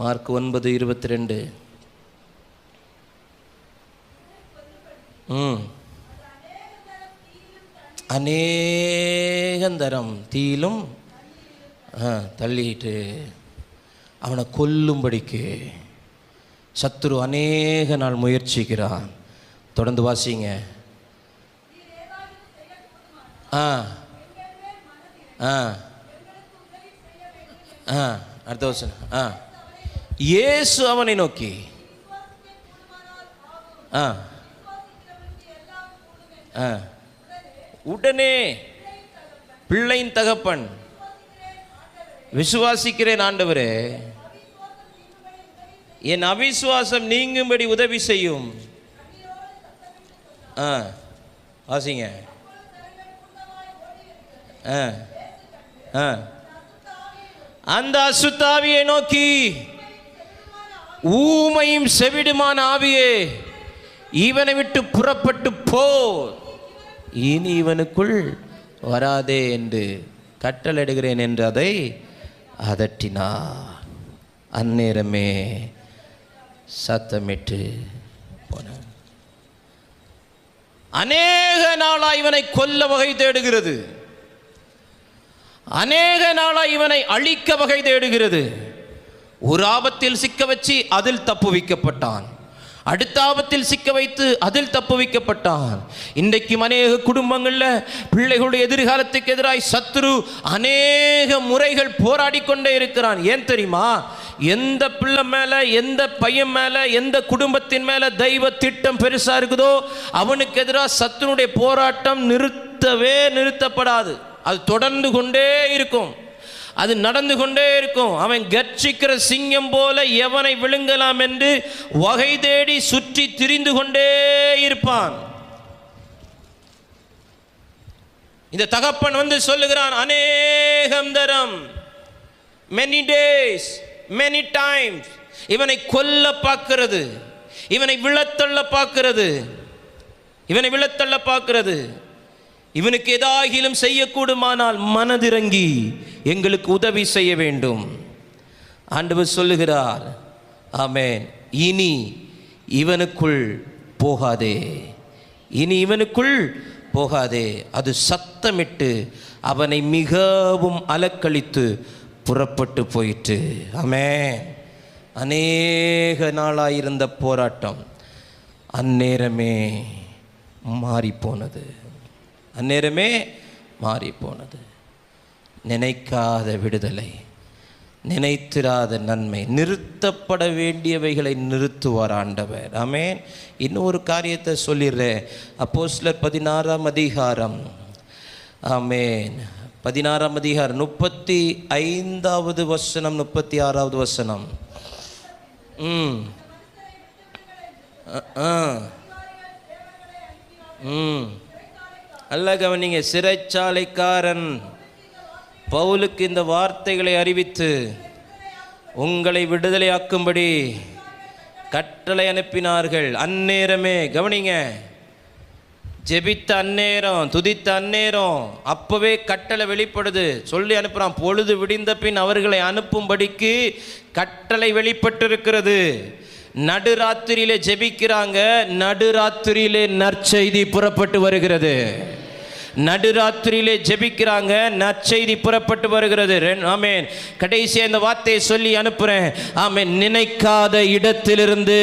மார்க் 9:22. அநேகந்தரம் தீயிலும் தள்ளிட்டு அவனை கொல்லும்படிக்கு சத்துரு அநேக நாள் முயற்சிக்கிறான். தொடர்ந்து வாசிங்க. அடுத்த வசனம். இயேசு அவனை நோக்கி உடனே பிள்ளையின் தகப்பன், விசுவாசிக்கிறேன் ஆண்டவரே, என் அவிசுவாசம் நீங்கும்படி உதவி செய்யும். வாசிங்க. அந்த அசுத்தாவியை நோக்கி, ஊமையும் செவிடுமான ஆவியே, இவனை விட்டு புறப்பட்டு போ, இனி இவனுக்குள் வராதே என்று கட்டளையிடுகிறேன் என்று அதை அதட்டினார். அந்நேரமே சத்தமிட்டு போனான். அநேக நாளாய் இவனை கொல்ல வகை தேடுகிறது, அநேக நாளாய் இவனை அழிக்க வகை தேடுகிறது. ஒரு ஆபத்தில் சிக்க வச்சு அதில் தப்புவிக்கப்பட்டான். அடுத்த ஆபத்தில் சிக்க வைத்து அதில் தப்பு வைக்கப்பட்டான். இன்றைக்கு அநேக குடும்பங்களில் பிள்ளைகளுடைய எதிர்காலத்துக்கு எதிராய் சத்துரு அநேக முறைகள் போராடி கொண்டே இருக்கிறான். ஏன் தெரியுமா? எந்த பிள்ளை மேல, எந்த பையன் மேல, எந்த குடும்பத்தின் மேல தெய்வ திட்டம் பெருசா இருக்குதோ அவனுக்கு எதிராக சத்துருடைய போராட்டம் நிறுத்தப்படாது. அது தொடர்ந்து கொண்டே இருக்கும், அது நடந்து கொண்டே இருக்கும். அவன் கர்ச்சிக்கிற சிங்கம் போல எவனை விழுங்கலாம் என்று வகை தேடி சுற்றி திரிந்து கொண்டே இருப்பான். இந்த தகப்பன் வந்து சொல்லுகிறான், அநேகம் தரம், many days, many times, இவனை கொல்ல பார்க்கிறது, இவனை விழத்தள்ள பார்க்கிறது, இவனை விழத்தள்ள பார்க்கிறது. இவனுக்கு ஏதாகிலும் செய்யக்கூடுமானால் மனதிறங்கி எங்களுக்கு உதவி செய்ய வேண்டும். ஆண்டவர் சொல்லுகிறார், ஆமென், இனி இவனுக்குள் போகாதே, இனி இவனுக்குள் போகாதே. அது சத்தமிட்டு அவனை மிகவும் அலக்களித்து புறப்பட்டு போயிட்டு. ஆமென். அநேக நாளாயிருந்த போராட்டம் அந்நேரமே மாறிப்போனது, அந்நேரமே மாறிப்போனது. நினைக்காத விடுதலை, நினைத்திராத நன்மை, நிறுத்தப்பட வேண்டியவைகளை நிறுத்துவார் ஆண்டவர். ஆமென். இன்னொரு காரியத்தை சொல்லிடுறேன். அப்போஸ்தலர் 16ஆம் அதிகாரம், ஆமென், 16ஆம் அதிகாரம் 35வது வசனம், 36வது வசனம். அல்ல கவனிங்க. சிறைச்சாலைக்காரன் பவுலுக்கு இந்த வார்த்தைகளை அறிவித்து உங்களை விடுதலையாக்கும்படி கட்டளை அனுப்பினார்கள். அந்நேரமே, கவனிங்க, ஜெபித்த அந்நேரம், துதித்த அந்நேரம், அப்பவே கட்டளை வெளிப்படுது. சொல்லி அனுப்புறான், பொழுது விடிந்த பின் அவர்களை அனுப்பும்படிக்கு கட்டளை வெளிப்பட்டிருக்கிறது. நடுராத்திரியிலே ஜெபிக்கிறாங்க, நடுராத்திரியிலே நற்செய்தி புறப்பட்டு வருகிறது. நடுராத்திரியிலே ஜெபிக்கிறாங்க, நற்செய்தி புறப்பட்டு வருகிறது. ஆமென். கடைசியா இந்த வார்த்தையை சொல்லி அனுப்புறேன். ஆமென். நினைக்காத இடத்திலிருந்து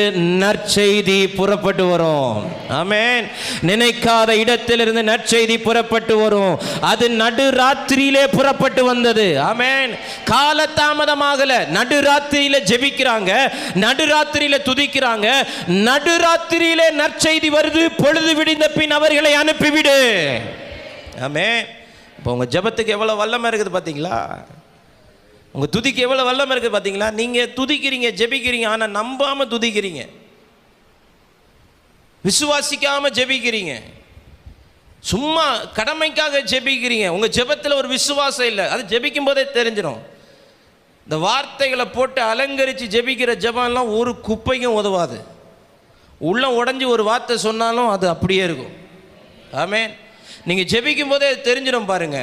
நற்செய்தி புறப்பட்டு வரும். ஆமென். நினைக்காத இடத்திலிருந்து நற்செய்தி புறப்பட்டு வரும். அது நடுராத்திரியிலே புறப்பட்டு வந்தது. ஆமென். காலதாமதமாகல. நடுராத்திரியிலே ஜெபிக்கிறாங்க, நடுராத்திரியிலே துதிக்கிறாங்க, நடுராத்திரியிலே நற்செய்தி வருது. பொழுது விடிந்த பின் அவர்களை அனுப்பிவிடு. ஆமென். இப்போ உங்கள் ஜெபத்துக்கு எவ்வளோ வல்லமை இருக்குது பார்த்தீங்களா? உங்கள் துதிக்கு எவ்வளோ வல்லமை இருக்குது பார்த்தீங்களா? நீங்கள் துதிக்கிறீங்க, ஜெபிக்கிறீங்க, ஆனால் நம்பாமல் துதிக்கிறீங்க, விசுவாசிக்காமல் ஜெபிக்கிறீங்க, சும்மா கடமைக்காக ஜெபிக்கிறீங்க. உங்கள் ஜெபத்தில் ஒரு விசுவாசம் இல்லை, அது ஜெபிக்கும் போதே தெரிஞ்சிடும். இந்த வார்த்தைகளை போட்டு அலங்கரித்து ஜெபிக்கிற ஜெபம்லாம் ஒரு குப்பைக்கும் உதவாது. உள்ளம் உடஞ்சி ஒரு வார்த்தை சொன்னாலும் அது அப்படியே இருக்கும். ஆமென். நீங்கள் ஜெபிக்கும் போதே தெரிஞ்சிடும் பாருங்க.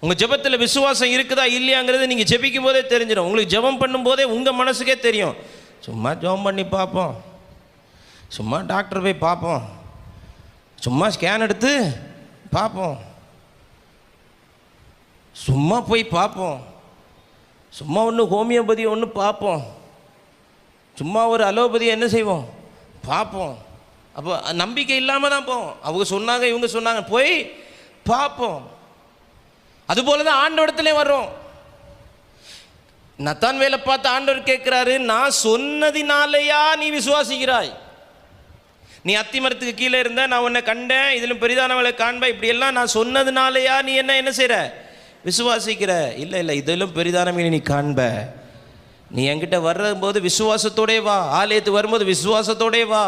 உங்கள் ஜெபத்தில் விசுவாசம் இருக்குதா இல்லையாங்கிறது நீங்கள் ஜெபிக்கும் போதே தெரிஞ்சிடும். உங்களுக்கு ஜெபம் பண்ணும்போதே உங்கள் மனசுக்கே தெரியும். சும்மா ஜெபம் பண்ணி பார்ப்போம், சும்மா டாக்டர் போய் பார்ப்போம், சும்மா ஸ்கேன் எடுத்து பார்ப்போம், சும்மா போய் பார்ப்போம், சும்மா ஒன்று ஹோமியோபதி ஒன்று பார்ப்போம், சும்மா ஒரு அலோபதி என்ன செய்வோம் பார்ப்போம். அப்போ நம்பிக்கை இல்லாமல் தான் போவோம். அவங்க சொன்னாங்க, இவங்க சொன்னாங்க, போய் பார்ப்போம். அதுபோல தான் ஆண்டவரிடத்திலே வர்றோம். நத்தான் வேலை பார்த்து ஆண்டவர் கேட்குறாரு, நான் சொன்னதினாலேயா நீ விசுவாசிக்கிறாய்? நீ அத்தி மரத்துக்கு கீழே இருந்த, நான் உன்னை கண்டேன், இதிலும் பெரிதானவளை காண்பேன், இப்படியெல்லாம் நான் சொன்னதுனாலேயா நீ என்ன செய்கிற? விசுவாசிக்கிற? இல்லை இல்லை, இதிலும் பெரிதானவளை நீ காண்ப. நீ என்கிட்ட வரும்போது விசுவாசத்தோடே வா, ஆலயத்துக்கு வரும்போது விசுவாசத்தோடே வா,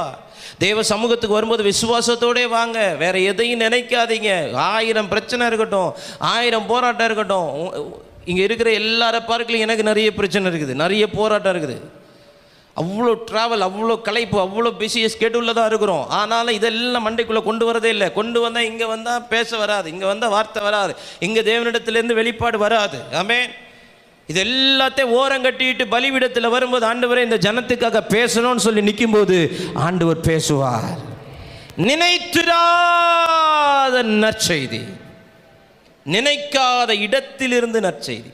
தேவ சமூகத்துக்கு வரும்போது விசுவாசத்தோடே வாங்க. வேற எதையும் நினைக்காதீங்க. 1000 பிரச்சனை இருக்கட்டும், 1000 போராட்டம் இருக்கட்டும், இங்கே இருக்கிற எல்லார பார்க்கலையும் எனக்கு நிறைய பிரச்சனை இருக்குது, நிறைய போராட்டம் இருக்குது. அவ்வளோ ட்ராவல், அவ்வளோ களைப்பு, அவ்வளோ பிஸி ஸ்கெடியூலில் தான் இருக்கிறோம். ஆனாலும் இதெல்லாம் மண்டைக்குள்ளே கொண்டு வரதே இல்லை. கொண்டு வந்தால் இங்கே வந்தால் பேச வராது, இங்கே வந்தால் வார்த்தை வராது, இங்கே தேவனிடத்துலேருந்து வெளிப்பாடு வராது. ஆமென். இது எல்லாத்தையும் ஓரம் கட்டிட்டு பலிபீடத்தில் வரும்போது, ஆண்டவரே இந்த ஜனத்துக்காக பேசணும்னு சொல்லி நிற்கும்போது ஆண்டவர் பேசுவார். நினைத்திராத நற்செய்தி, நினைக்காத இடத்திலிருந்து நற்செய்தி.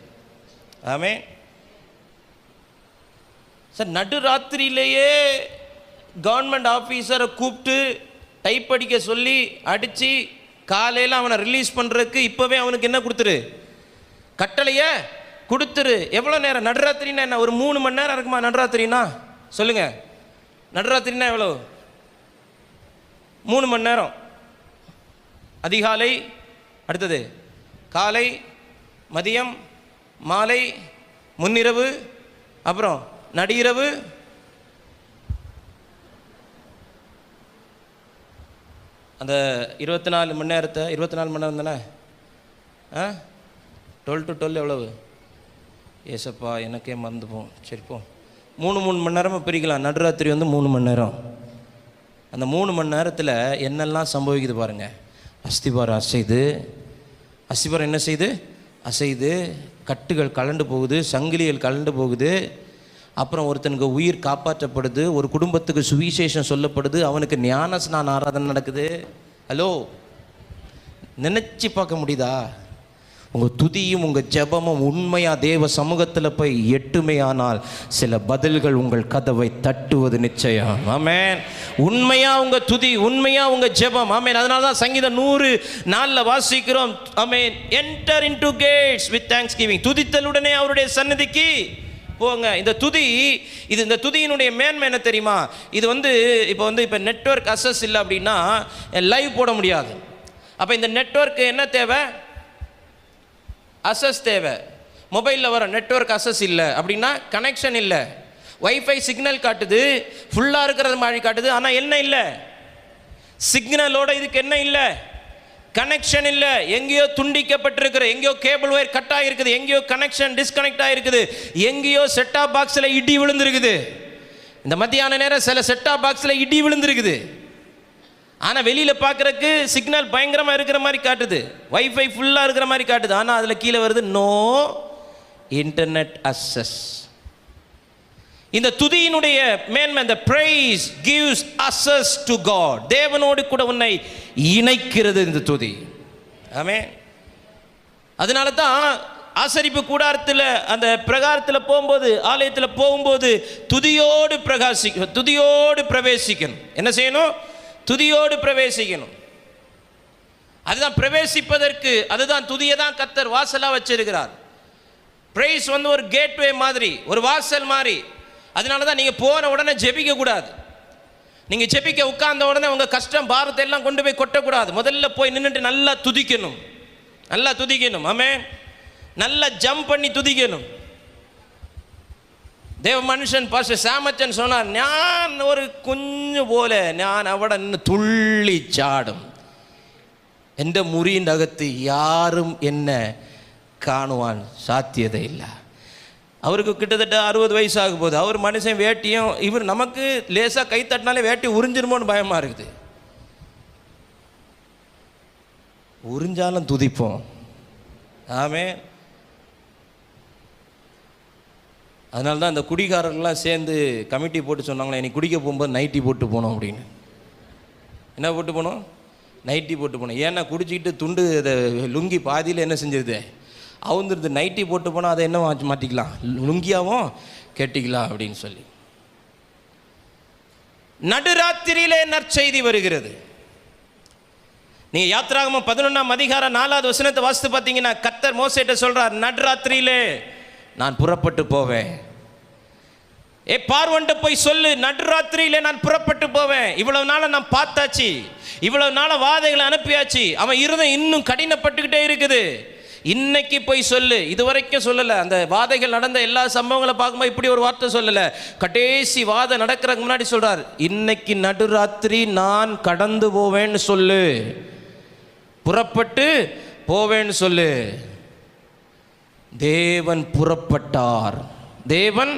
ஆமென். சார், நடுராத்திரியிலேயே கவர்மெண்ட் ஆஃபீஸரை கூப்பிட்டு டைப் அடிக்க சொல்லி அடித்து காலையில் அவனை ரிலீஸ் பண்ணுறதுக்கு இப்போவே அவனுக்கு என்ன கொடுத்துரு, கட்டளையை கொடுத்துரு. எவ்வளோ நேரம்? நடுராத்திரின்னா என்ன, ஒரு 3 மணி நேரம் இருக்குமா நடுராத்திரினா? சொல்லுங்கள், நடுராத்திரினா எவ்வளோ? 3 மணி நேரம். அதிகாலை, அடுத்தது காலை, மதியம், மாலை, முன்னிரவு, அப்புறம் நடுஇரவு, அந்த 24 மணி நேரத்தை 24 மணி நேரம் தானே. 12 to 12 எவ்வளவு? ஏசப்பா எனக்கே மறந்து போம். சரி போ, 3 மணி நேரமாக பிரிக்கலாம். நடுராத்திரி வந்து 3 மணி நேரம். அந்த 3 மணி நேரத்தில் என்னெல்லாம் சம்பவிக்குது பாருங்கள். அஸ்திபாரம் அசைது, அஸ்திபாரம் என்ன செய்யுது? அசைது. கட்டுகள் கலண்டு போகுது, சங்கிலிகள் கலண்டு போகுது. அப்புறம் ஒருத்தனுக்கு உயிர் காப்பாற்றப்படுது, ஒரு குடும்பத்துக்கு சுவிசேஷம் சொல்லப்படுது, அவனுக்கு ஞான ஸ்நான ஆராதனை நடக்குது. ஹலோ, நினச்சி பார்க்க முடியுதா? உங்கள் துதியும் உங்கள் ஜெபமும் உண்மையாக தேவ சமூகத்தில் போய் எட்டுமையானால் சில பதில்கள் உங்கள் கதவை தட்டுவது நிச்சயம். ஆமென். உண்மையாக உங்கள் துதி, உண்மையாக உங்கள் ஜெபம். ஆமென். அதனால தான் சங்கீதம் 104 வாசிக்கிறோம். ஆமென். Enter into gates with thanksgiving. துதித்தலுடனே அவருடைய சந்நிதிக்கு போங்க. இந்த துதி, இந்த துதியினுடைய மேன்மை என்ன தெரியுமா? இது இப்போ நெட்வொர்க் அசஸ் இல்லை அப்படின்னா லைவ் போட முடியாது. அப்போ இந்த நெட்வொர்க்கு என்ன தேவை? அசஸ் தேவை. மொபைலில் வர நெட்வொர்க் அசஸ் இல்லை அப்படின்னா கனெக்ஷன் இல்லை. வைஃபை சிக்னல் காட்டுது, ஃபுல்லாக இருக்கிறது மாதிரி காட்டுது, ஆனால் என்ன இல்லை? சிக்னலோட இதுக்கு என்ன இல்லை? கனெக்ஷன் இல்லை. எங்கேயோ துண்டிக்கப்பட்டிருக்கிற, எங்கேயோ கேபிள் ஒயர் கட் ஆகிருக்குது, எங்கேயோ கனெக்ஷன் டிஸ்கனெக்ட் ஆகிருக்குது, எங்கேயோ செட்டாப் பாக்ஸில் இடி விழுந்துருக்குது. இந்த மத்தியான நேரம் சில செட்டாப் பாக்ஸில் இடி விழுந்துருக்குது. ஆனால் வெளியில் பார்க்குறக்கு சிக்னல் பயங்கரமாக இருக்கிற மாதிரி காட்டுது, வைஃபை ஃபுல்லாக இருக்கிற மாதிரி காட்டுது, ஆனால் அதில் கீழே வருது நோ இன்டர்நெட் அக்சஸ். இந்த துதியினுடைய மேன்மை, இந்த praise gives access to God. தேவனோடு கூட உன்னை இணைக்கிறது இந்த துதி. ஆமென். அதனால தான் ஆசரிப்பு கூடாரத்தில் அந்த பிரகாரத்தில் போகும்போது, ஆலயத்தில் போகும்போது துதியோடு பிரவேசிக்கணும். என்ன செய்யணும்? துதியோடு பிரவேசிக்கணும். அதுதான் பிரவேசிப்பதற்கு, அதுதான் துதியை தான் கர்த்தர் வாசலாக வச்சிருக்கிறார். பிரைஸ் ஒரு கேட்வே மாதிரி, ஒரு வாசல் மாதிரி. அதனால தான் நீங்கள் போன உடனே ஜெபிக்க கூடாது. நீங்கள் ஜெபிக்க உட்கார்ந்த உடனே உங்கள் கஷ்டம் பாரத்தை எல்லாம் கொண்டு போய் கொட்டக்கூடாது. முதல்ல போய் நின்றுட்டு நல்லா துதிக்கணும், நல்லா துதிக்கணும். ஆமென். நல்லா ஜம்ப் பண்ணி துதிக்கணும். தேவ மனுஷன் பாஸ்டர் சாமச்சன் சொன்னார், ஞான் ஒரு குஞ்சு போல ஞான் അവിടെ നിന്ന് തുള്ളി ചാടും, എൻ്റെ മുറിൻ്റെ അകത്ത് யாரும் என்ன കാണുവാൻ സാധ്യതയില്ല. அவருக்கு கிட்டத்தட்ட 60 வயசு ஆகும் போது அவர் மனுஷன் வேட்டியும், இவர் நமக்கு லேசாக கை தட்டினாலே வேட்டி உறிஞ்சிருமோன்னு பயமாக இருக்குது. உறிஞ்சாலும் துதிப்போம். ஆமென். அதனால தான் இந்த குடிகாரர்கள்லாம் சேர்ந்து கமிட்டி போட்டு சொன்னாங்களே, இன்னைக்கு குடிக்க போகும்போது நைட்டி போட்டு போனோம் அப்படின்னு. என்ன போட்டு போனோம்? நைட்டி போட்டு போனோம். ஏன்னா குடிச்சிக்கிட்டு துண்டு இதை லுங்கி பாதியில் என்ன செஞ்சிருது, அவுந்துருது. நைட்டி போட்டு போனால் அதை என்ன மாட்டிக்கலாம், லுங்கியாவும் கெட்டிக்கலாம் அப்படின்னு சொல்லி. நடுராத்திரியிலே நற்செய்தி வருகிறது. நீங்க யாத்திராகமம் 11ஆம் அதிகாரம் 4வது வசனத்தை வாசித்து பார்த்தீங்கன்னா கர்த்தர் மோசேட்ட சொல்றார், நடுராத்திரியிலே நான் புறப்பட்டு போவேன். பார்வன்ட்ட போய் சொல்லு, நடுராத்திரியிலே நான் புறப்பட்டு போவேன். இவ்வளவு நாள நான் பார்த்தாச்சு, இவ்வளவு நாள வாதைகளை அனுப்பியாச்சு, அவன் இருதயம் இன்னும் கடினப்பட்டுக்கிட்டே இருக்குது. இன்னைக்கு போய் சொல்லு. இதுவரைக்கும் சொல்லலை. அந்த வாதைகள் நடந்த எல்லா சம்பவங்களை பார்க்கும்போது இப்படி ஒரு வார்த்தை சொல்லலை. கடைசி வாதை நடக்கிறதுக்கு முன்னாடி சொல்றார், இன்னைக்கு நடுராத்திரி நான் கடந்து போவேன்னு சொல்லு, புறப்பட்டு போவேன்னு சொல்லு. தேவன் புறப்பட்டார். தேவன்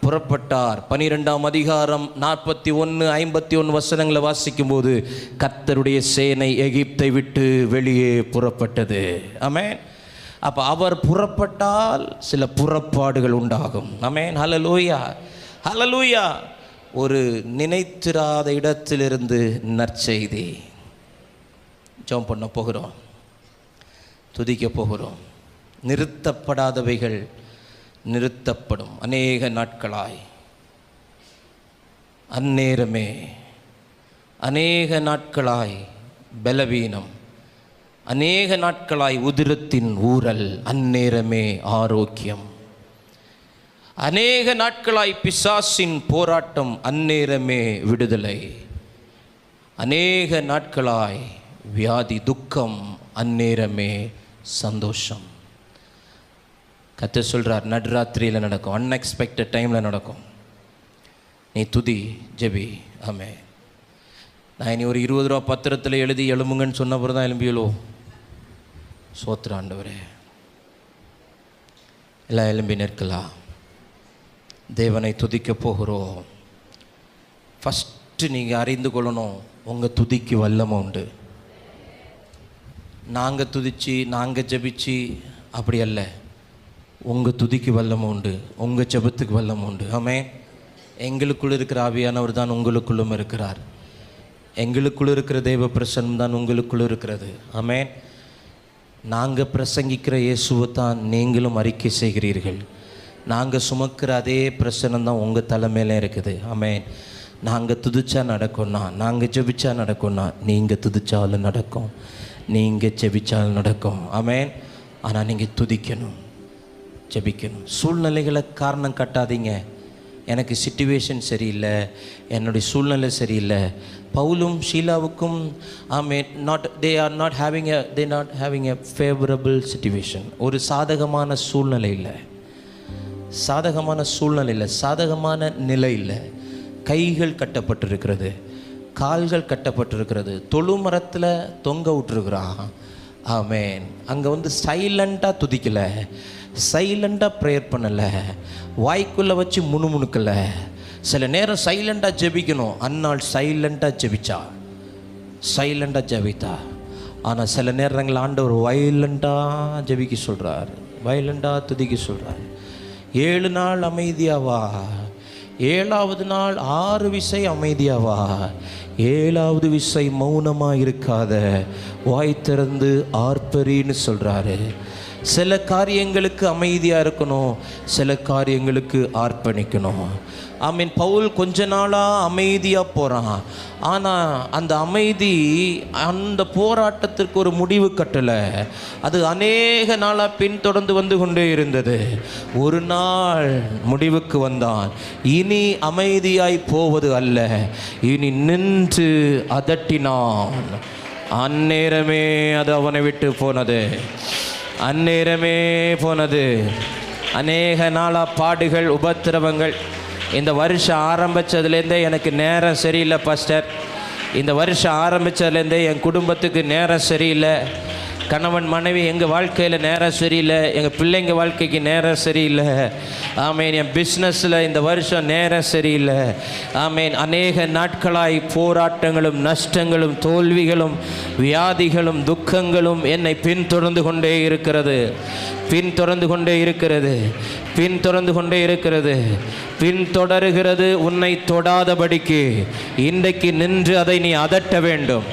புறப்பட்டார். 12ஆம் அதிகாரம் 41, 51 வசனங்களை வாசிக்கும் போது கர்த்தருடைய சேனை எகிப்தை விட்டு வெளியே புறப்பட்டது. ஆமென். அப்போ அவர் புறப்பட்டால் சில புறப்பாடுகள் உண்டாகும். ஆமென். ஹல்லேலூயா, ஹல்லேலூயா. ஒரு நினைத்திராத இடத்திலிருந்து நற்செய்தி. ஜெபம் பண்ண போகிறோம், துதிக்க போகிறோம். நிறுத்தப்படாதவைகள் நிறுத்தப்படும். அநேக நாட்களாய் அந்நேரமே அநேக நாட்களாய் பலவீனம், அநேக நாட்களாய் உதிரத்தின் ஊறல், அந்நேரமே ஆரோக்கியம். அநேக நாட்களாய் பிசாசின் போராட்டம், அந்நேரமே விடுதலை. அநேக நாட்களாய் வியாதி, துக்கம், அந்நேரமே சந்தோஷம். கர்த்தர் சொல்கிறார், நடுராத்திரியில் நடக்கும், அன்எக்ஸ்பெக்டட் டைமில் நடக்கும். நீ துதி, ஜெபி. ஆமே. நான் இனி ஒரு 20 ரூபா பத்திரத்தில் எழுதி எழும்புங்கன்னு சொன்ன பிறகு தான் எழும்பியலோ. சோத்திர ஆண்டவரே. எல்லாம் எழும்பி நிற்கலாம். தேவனை துதிக்க போகிறோம். ஃபஸ்ட்டு நீங்கள் அறிந்து கொள்ளணும், உங்கள் துதிக்கு வல்லமை உண்டு. நாங்கள் துதிச்சு நாங்கள் ஜெபிச்சு அப்படி அல்ல. உங்கள் துதிக்கு வல்லமை உண்டு, உங்கள் ஜெபத்துக்கு வல்லமை உண்டு. ஆமே. எங்களுக்குள் இருக்கிற ஆவியானவர் தான் உங்களுக்குள்ளும் இருக்கிறார். எங்களுக்குள் இருக்கிற தெய்வ பிரசன்னம் தான் உங்களுக்குள் இருக்கிறது. ஆமே. நாங்கள் பிரசங்கிக்கிற இயேசுவை தான் நீங்களும் அறிக்கை செய்கிறீர்கள். நாங்கள் சுமக்கிற அதே பிரசனம் தான் உங்கள் தலைமையில இருக்குது. ஆமே. நாங்கள் துதிச்சா நடக்கும்னா, நாங்கள் ஜெபிச்சா நடக்கும்னா, நீங்கள் துதிச்சாலும் நடக்கும், நீங்கள் ஜெபிச்சாலும் நடக்கும். ஆமே. ஆனால் நீங்கள் துதிக்கணும், ஜெபிக்கணும். சூழ்நிலைகளை காரணம் காட்டாதீங்க. எனக்கு சிச்சுவேஷன் சரியில்லை, என்னுடைய சூழ்நிலை சரியில்லை. பவுலும் ஷீலாவுக்கும் they are not having a favourable situation. ஒரு சாதகமான சூழ்நிலை இல்லை, சாதகமான சூழ்நிலை இல்லை, சாதகமான நிலை இல்லை. கைகள் கட்டப்பட்டிருக்கிறது, கால்கள் கட்டப்பட்டிருக்கிறது, தொழுமரத்தில் தொங்க விட்டுருக்குறான். ஆமேன். அங்கே சைலண்ட்டாக துதிக்கலை, சைலண்டாக ப்ரேயர் பண்ணலை, வாய்க்குள்ளே வச்சு முணுமுணுக்கலை. சில நேரம் சைலண்டாக ஜெபிக்கணும். அன்னாள் சைலண்டாக ஜெபிச்சா, சைலண்டாக ஜெபித்தா. ஆனால் சில நேரங்கள் ஆண்டவர் வைலண்டாக ஜெபிக்க சொல்கிறார், வைலண்டாக துதிக்க சொல்கிறார். 7 நாள் அமைதியாவா, 7வது நாள் 6 விசை அமைதியாவா, 7வது விசை மௌனமாக இருக்காத, வாய் திறந்து ஆர்ப்பரின்னு சொல்கிறாரு. சில காரியங்களுக்கு அமைதியாக இருக்கணும், சில காரியங்களுக்கு ஆர்ப்பணிக்கணும். ஆமீன். பவுல் கொஞ்ச நாளாக அமைதியாக போகிறான். ஆனால் அந்த அமைதி அந்த போராட்டத்திற்கு ஒரு முடிவு கட்டலை. அது அநேக நாளாக பின்தொடர்ந்து வந்து கொண்டே இருந்தது. ஒரு நாள் முடிவுக்கு வந்தான். இனி அமைதியாய் போவது அல்ல, இனி நின்று அதட்டினான். அந்நேரமே அது அவனை விட்டு போனது, அந்நேரமே போனது. அநேக நாளாக பாடுகள், உபத்திரவங்கள். இந்த வருஷம் ஆரம்பித்ததுலேருந்தே எனக்கு நேரம் சரியில்லை பாஸ்டர், இந்த வருஷம் ஆரம்பித்ததுலேருந்தே என் குடும்பத்துக்கு நேரம் சரியில்லை, கணவன் மனைவி எங்கள் வாழ்க்கையில் நேரம் சரியில்லை, எங்கள் பிள்ளைங்க வாழ்க்கைக்கு நேரம் சரியில்லை. ஆமேன். என் பிஸ்னஸில் இந்த வருஷம் நேரம் சரியில்லை. ஆமேன். அநேக நாட்களாய் போராட்டங்களும் நஷ்டங்களும் தோல்விகளும் வியாதிகளும் துக்கங்களும் என்னை பின்தொடர்ந்து கொண்டே இருக்கிறது, பின்தொடர்ந்து கொண்டே இருக்கிறது, பின்தொடர்ந்து கொண்டே இருக்கிறது. பின்தொடருகிறது உன்னை தொடாதபடிக்கு இன்றைக்கு நின்று அதை நீ அதட்ட வேண்டும்.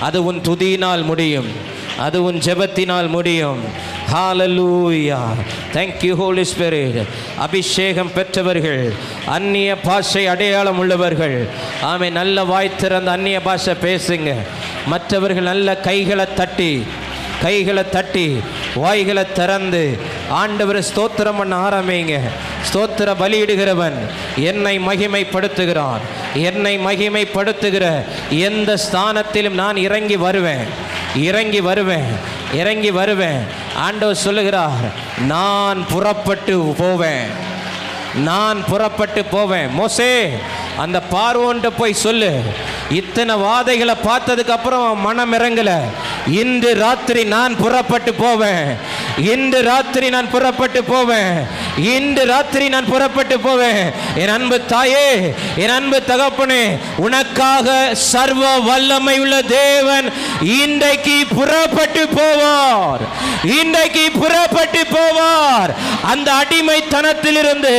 அது உன் துதியினால் முடியும், அது உன் ஜெபத்தினால் முடியும். ஹalleluya. thank you holy spirit. அபிஷேகம் பெற்றவர்கள், அந்நிய பாஷை அடையாளம் உள்ளவர்கள், ஆமே, நல்ல வாய் திறந்து அந்நிய பாஷை பேசுங்க. மற்றவர்கள் நல்ல கைகளை தட்டி வாய்களை திறந்து ஆண்டவரை ஸ்தோத்திரம் பண்ண ஆரம்பிங்க. ஸ்தோத்திர பலியிடுகிறவன் என்னை மகிமைப்படுத்துகிறான். என்னை மகிமைப்படுத்துகிற எந்த ஸ்தானத்திலும் நான் இறங்கி வருவேன். ஆண்டவர் சொல்லுகிறார், நான் புறப்பட்டு போவேன். மோசே, அந்த பார்வோன்ட்ட போய் சொல்லு, இத்தனை வாதைகளை பார்த்ததுக்கு அப்புறம் மனம் இறங்கல. இன்று ராத்திரி நான் புறப்பட்டு போவேன். என் அன்பு தாயே, என் அன்பு தகப்பனே, உனக்காக சர்வ வல்லமை உள்ள தேவன் இன்றைக்கு புறப்பட்டு போவார். அந்த அடிமைத்தனத்திலிருந்து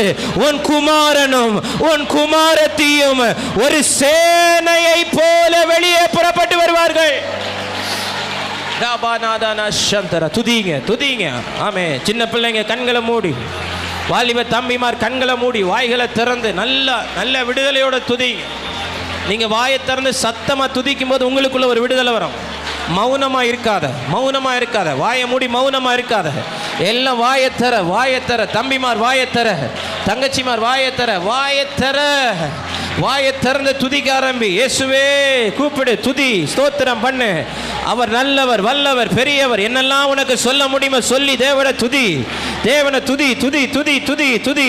உன் குமாரனும் உன் குமாரத்தியும் ஒரு சேனையை போல வெளியே புறப்பட்டு வருவார்கள். துதிங்க. ஆமே. சின்ன பிள்ளைங்க கண்களை மூடி வாலிப தம்பிமார் கண்களை மூடி வாய்களை திறந்து நல்ல விடுதலையோட துதி. நீங்க வாயை திறந்து சத்தமா துதிக்கும் போது உங்களுக்குள்ள ஒரு விடுதலை வரும். மௌனமா இருக்காத, வாயை மூடி மௌனமா இருக்காத. எல்லாம் வாயை தர தம்பிமார், வாயை தர தங்கச்சிமார், வாயை திறந்து துதிக்க ஆரம்பி. இயேசுவே கூப்பிடு, துதி, ஸ்தோத்திரம் பண்ணு. அவர் நல்லவர், வல்லவர், பெரியவர். என்னெல்லாம் உனக்கு சொல்ல முடியுமோ சொல்லி தேவனை துதி, துதி.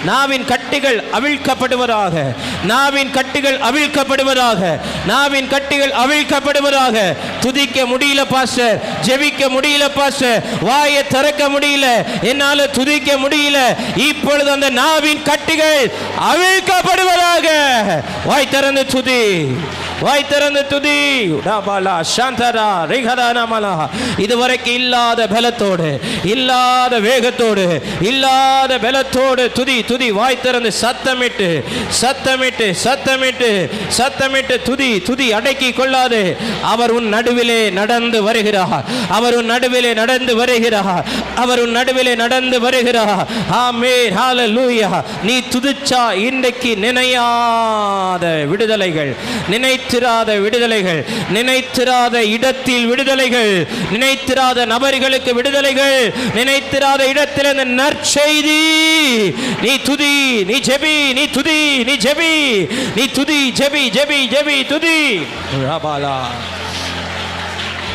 நாவின் கட்டுகள் அவிழ்க்கப்படுவதாக. துதிக்க முடியல பாஸ்டர், ஜெபிக்க முடியல பாஸ்டர், வாயை திறக்க முடியல, என்னால துதிக்க முடியல. இப்பொழுது அந்த நாவின் கட்டுகள் அவிழ்க்கப்படுவதாக. வாய் திறந்து துதி. இதுவரைக்கும் இல்லாத பலத்தோடு, இல்லாத வேகத்தோடு, இல்லாத பலத்தோடு துதி. வாய் திறந்து சத்தமிட்டு துதி. அடக்கி கொள்ளாது. அவர் உன் நடுவிலே நடந்து வருகிறார். ஆமென், ஹல்லேலூயா. நீ துதிச்சா இன்றைக்கு நினையாத விடுதலைகள், நினைத்திராத இடத்தில் விடுதலைகள், நினைத்திராத நபர்களுக்கு விடுதலைகள், நினைத்திராத இடத்தில் அந்த நற்செய்தி. நீ துதி, நீ ஜெபி, ஜெபி துதி. ரபாலா.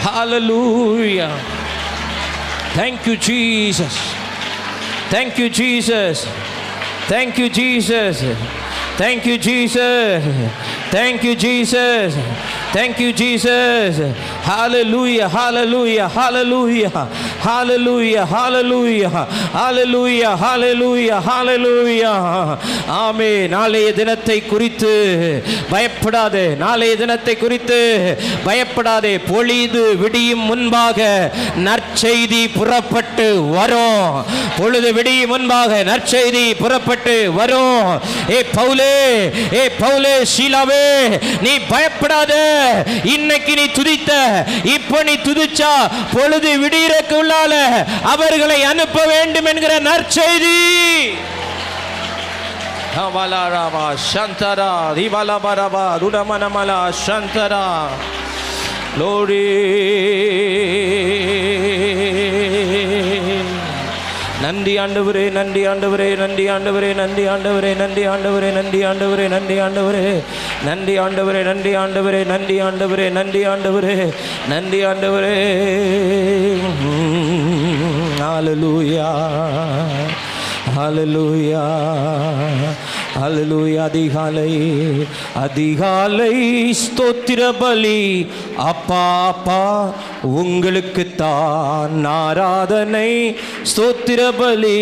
Hallelujah. Thank you Jesus. Thank you Jesus. Thank you Jesus. Thank you Jesus. Thank you Jesus. Thank you Jesus. Hallelujah, hallelujah, hallelujah, hallelujah, hallelujah, hallelujah, hallelujah, hallelujah. ஆமென். நாளைய தினத்தை குறித்து பயப்படாதே. பொழுது விடியும் முன்பாக நற்செய்தி புறப்பட்டு வரும். ஏ பவுலே, ஷீலாவே, நீ பயப்படாத. இன்னைக்கு நீ துதித்த, இப்ப நீ துதிச்சா பொழுது விடியறக்கு உள்ளால அவர்களை அனுப்ப வேண்டும் என்கிற நற்செய்தி. நன்றி ஆண்டவரே, நன்றி ஆண்டவரே, நன்றி ஆண்டவரே, நன்றி ஆண்டவரே, நன்றி ஆண்டவரே, நன்றி ஆண்டவரே, நன்றி ஆண்டவரே, நன்றி ஆண்டவரே, நன்றி ஆண்டவரே, நன்றி ஆண்டவரே, நன்றி ஆண்டவரே, நன்றி ஆண்டவரே. ஹல்லேலூயா, ஹல்லேலூயா, ஹல்லேலூயா. அதிகாலை ஸ்தோத்திர பலி. அப்பா உங்களுக்கு தான் ஆராதனை. ஸ்தோத்திர பலி.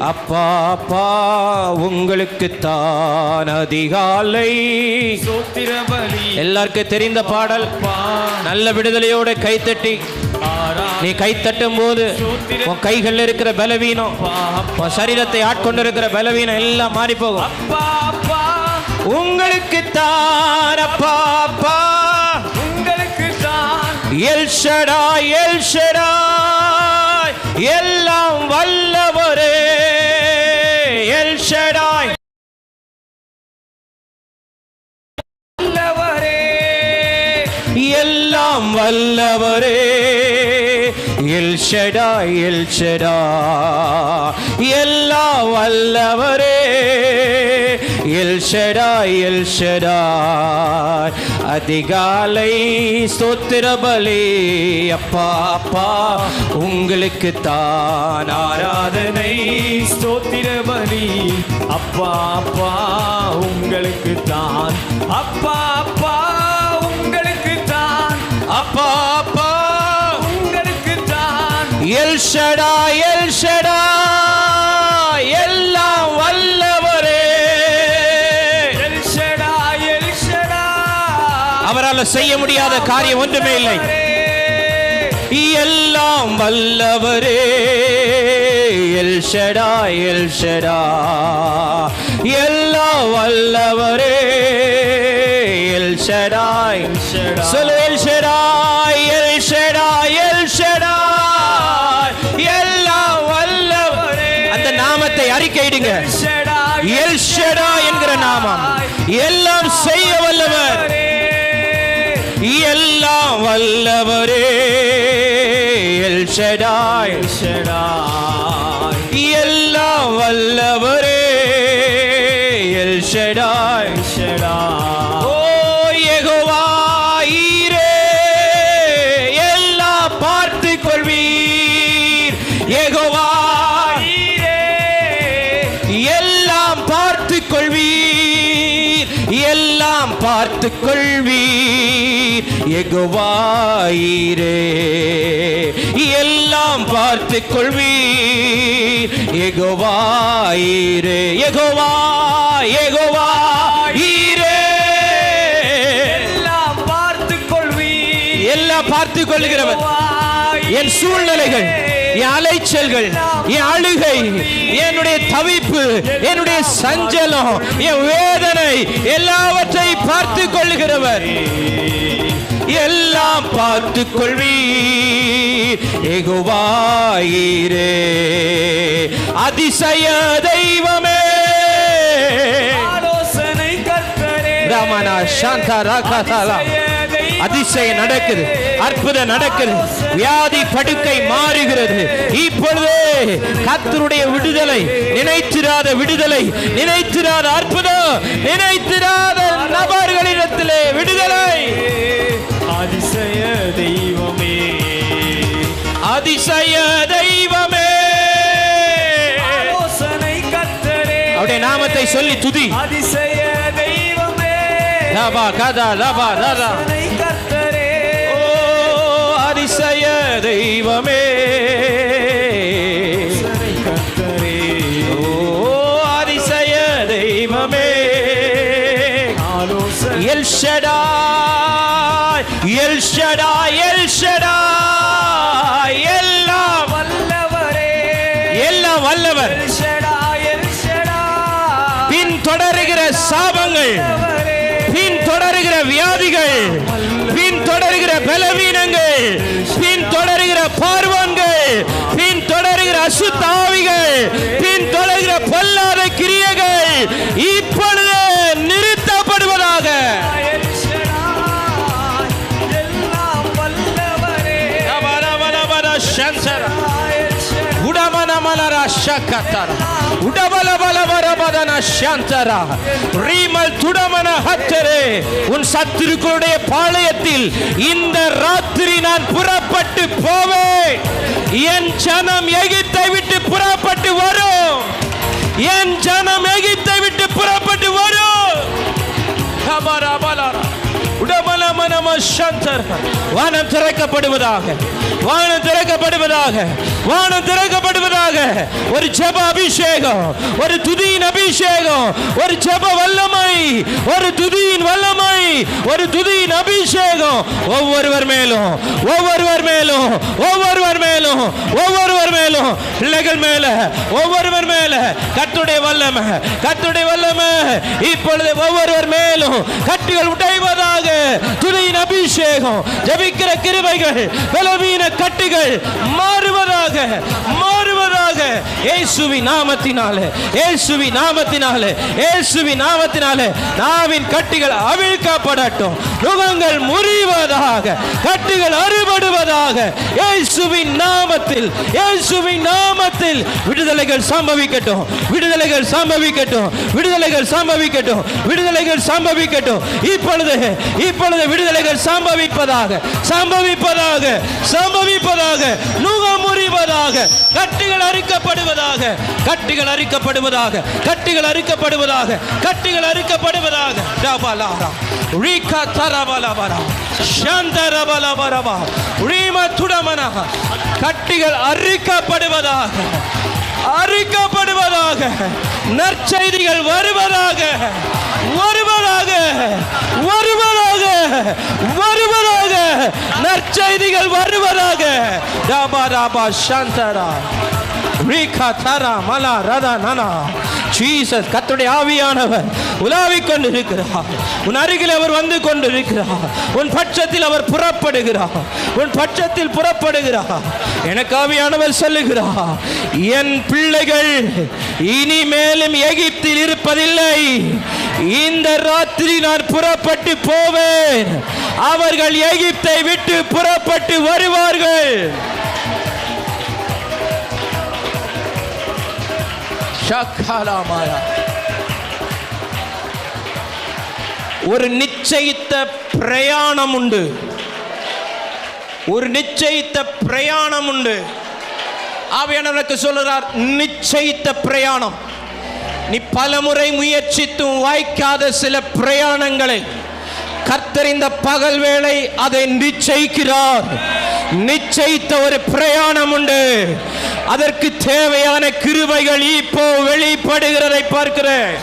அப்பா உங்களுக்கு தான் அதிகாலை ஸ்தோத்திர பலி. எல்லாருக்கும் தெரிந்த பாடல். நல்ல விடுதலையோட கைத்தட்டி நீ கைத்தட்டும் போது உன் கைகள் இருக்கிற பலவீனம், உன் சரீரத்தை ஆட்கொண்டிருக்கிற பலவீனம் எல்லாம் மாறி போகும். உங்களுக்கு தான், அப்பா உங்களுக்கு தான். எல் ஷடாய், எல்லாம் வல்லவரே. எல் ஷடாய், எல்லாம் வல்லவரே. எல் ஷடாய், எல்லாம் வல்லவரே. எல் ஷடாய், அதிகாலை ஸ்தோத்திர பலி. அப்பா உங்களுக்கு தான் ஆராதனை. ஸ்தோத்திர பலி. அப்பா உங்களுக்கு தான். அப்பா உங்களுக்கு தான். அப்பா உங்களுக்கு தான். எல் ஷடாய், எல்லாம் வல்லவரே. அவரால் செய்ய முடியாத காரியம் ஒன்றுமே இல்லை. எல்லாம் வல்லவரே. எல் ஷடாய், எல்லாம் வல்லவரே. எல் ஷடாய், சொல்லு. எல் ஷடாய், எல்லாம் வல்லவரே. அந்த நாமத்தை அறிக்கை படிங்க. எல் ஷடாய் என்கிற நாமம் எல்லாம் செய்ய வல்லவர், எல்லாம் வல்லவரே. எல் ஷடாய் எல்லாம் வல்லவரே. எல் ஷடாய் ஓ யெகோவா ஈரே, எல்லாம் பார்த்து கொள்வீர். யெகோவா ஈரே, எல்லாம் பார்த்து கொள்வீர், எல்லாம் பார்த்து கொள்வீர். யெகோவா ஈரே, எல்லாம் பார்த்து கொள்வீர். யெகோவா ஈரே, யெகோவா யெகோவா ஈரே, எல்லாம் பார்த்து கொள்வீர். எல்லாம் பார்த்து கொள்கிறவர். என் சூழ்நிலைகள், என் அலைச்சல்கள், என் அழுகை, என்னுடைய தவிப்பு, என்னுடைய சஞ்சலம், என் வேதனை எல்லாவற்றை பார்த்து கொள்கிறவர். எல்லாம் பார்த்து கொள்வீர். யெகோவா ஈரே, அதிசய தெய்வமே, ஆலோசனை கர்த்தரே. ரமணா சாந்தா ராகாதாலா, அதிசயம் நடக்குது, அற்புதம் நடக்குது, வியாதி படுக்கை மாறுகிறது. இப்பொழுது கர்த்தருடைய விடுதலை, நினைத்திராத விடுதலை, நினைத்திராத அற்புதம், நினைத்திராத நபர்களிடத்திலே விடுதலை. அதிசய தெய்வமே, அதிசய தெய்வமே, ஆலோசனை கர்த்தரே. அவருடைய நாமத்தை சொல்லி துதி. அதிசய தெய்வமே, லபா கதா லபா லபா கர்த்தரே. ஓ அதிசய தெய்வமே, கர்த்தரே. ஓ அதிசய தெய்வமே, ஆலோசனை. L Shaddai, L Shaddai, L Shaddai, எல்லாம் வல்லவரே, எல்லாம் வல்லவர். பின் தொடருகிற சாபங்கள், பின் தொடருகிற வியாதிகள், பின் தொடருகிற பலவீனங்கள், பின் தொடருகிற பார்வன்கள், பின் தொடருகிற அசுத்தாவிகள், பின் தொடருகிற பொல்லாத கிரியைகள் இப்பொழுது நிறுத்தப்படுவதாக. உன் சத்துருக்களுடைய பாளையத்தில் இந்த ராத்திரி நான் புறப்பட்டு போவேன். என் ஜனம் எகிப்தை விட்டு புறப்பட்டு வரும். என் ஜனம் எகிப்தை விட்டு புறப்பட்டு வரும். வானம் திறக்கப்படுவதாக, வானம் திறக்கப்படுவதாக, வானம் திறக்கப்படுவதாக. ஒரு ஜெப அபிஷேகம், ஒரு துதியின் அபிஷேகம், ஒரு ஜெப வல்லமை, ஒரு துதியின் வல்லமை, ஒரு துதியின் அபிஷேகம் ஒவ்வொருவர் மேலும், ஒவ்வொருவர் மேலும், ஒவ்வொருவர் மேலும், ஒவ்வொருவர் மேலும், பிள்ளைகள் மேல, ஒவ்வொருவர் மேல கர்த்தருடைய வல்லமை, கர்த்தருடைய வல்லமை இப்பொழுது ஒவ்வொருவர் மேலும் கட்டுகள் உடைவதாக. துதியின் அபிஷேகம், ஜெபிக்கிற கிருபைகள், பலவீன கட்டுகள் மாறுவதாக, மாறுவதாக. இயேசுவின் நாமத்தினாலே, இயேசுவின் நாமத்தினாலே, இயேசுவின் நாமத்தினாலே நாவின் கட்டுகள் அவிழ்க்கப்படட்டும். நுகங்கள் முறிவதாக, கட்டுகள் அறுபடுவதாக. இயேசுவின் நாமத்தில், இயேசுவின் நாமத்தில் விடுதலைகள் சம்பவிக்கட்டும், விடுதலைகள் சம்பவிக்கட்டும், விடுதலைகள் சம்பவிக்கட்டும், விடுதலைகள் சம்பவிக்கட்டும். இப்பொழுது, இப்பொழுது விடுதலைகள் சம்பவிப்பதாக, சம்பவிப்பதாக, சம்பவிப்பதாக. நுகம் முறிவதாக, கட்டுகள் அறுக்கப்படுவதாக, கட்டுகள் அறுக்கப்படுவதாக, கட்டுகள் அறுக்கப்படுவதாக, கட்டுகள் அறுக்கப்படுவதாக. ரபலாரா ரீகா தரபலபரா ஷந்தரபலபரபா ரீமா துடமனா. கட்டுகள் அறுக்கப்படுவதாக, அறுக்கப்படுவதாக. நற்செய்திகள் வருவதாக, வருவதாக, வருவதாக, வருவதாக. நற்செய்திகள் வருவதாக. ராபா ராபா சாந்தரா ஜீசஸ், கர்த்தருடைய ஆவியானவர் உலாவிக் கொண்டிருக்கிறார். உன் அருகில் அவர் வந்து கொண்டிருக்கிறார். உன் பட்சத்தில் அவர் புறப்படுகிறார். உன் பட்சத்தில் புறப்படுகிறார். எனக்கு ஆவியானவர் சொல்லுகிறார், என் பிள்ளைகள் இனிமேலும் எகிப்தில் இருப்பதில்லை. இந்த ராத்திரி நான் புறப்பட்டு போவேன். அவர்கள் எகிப்தை விட்டு புறப்பட்டு வருவார்கள். ஒரு நிச்சயித்த பிரயாணம் உண்டு. ஒரு நிச்சயித்த பிரயாணம் உண்டு. ஆவியானவருக்கு சொல்லுகிறார், நிச்சயித்த பிரயாணம். நீ பலமுறை முயற்சித்தும் வாய்க்காத சில பிரயாணங்களை கர்த்தர் இந்த பகல் வேளை அதை நிச்சயிக்கிறார். நிச்சயித்த ஒரு பிரயாணம் உண்டு. அதற்கு தேவையான கிருபைகள் இப்போ வெளிப்படுகிறதை பார்க்கிறேன்.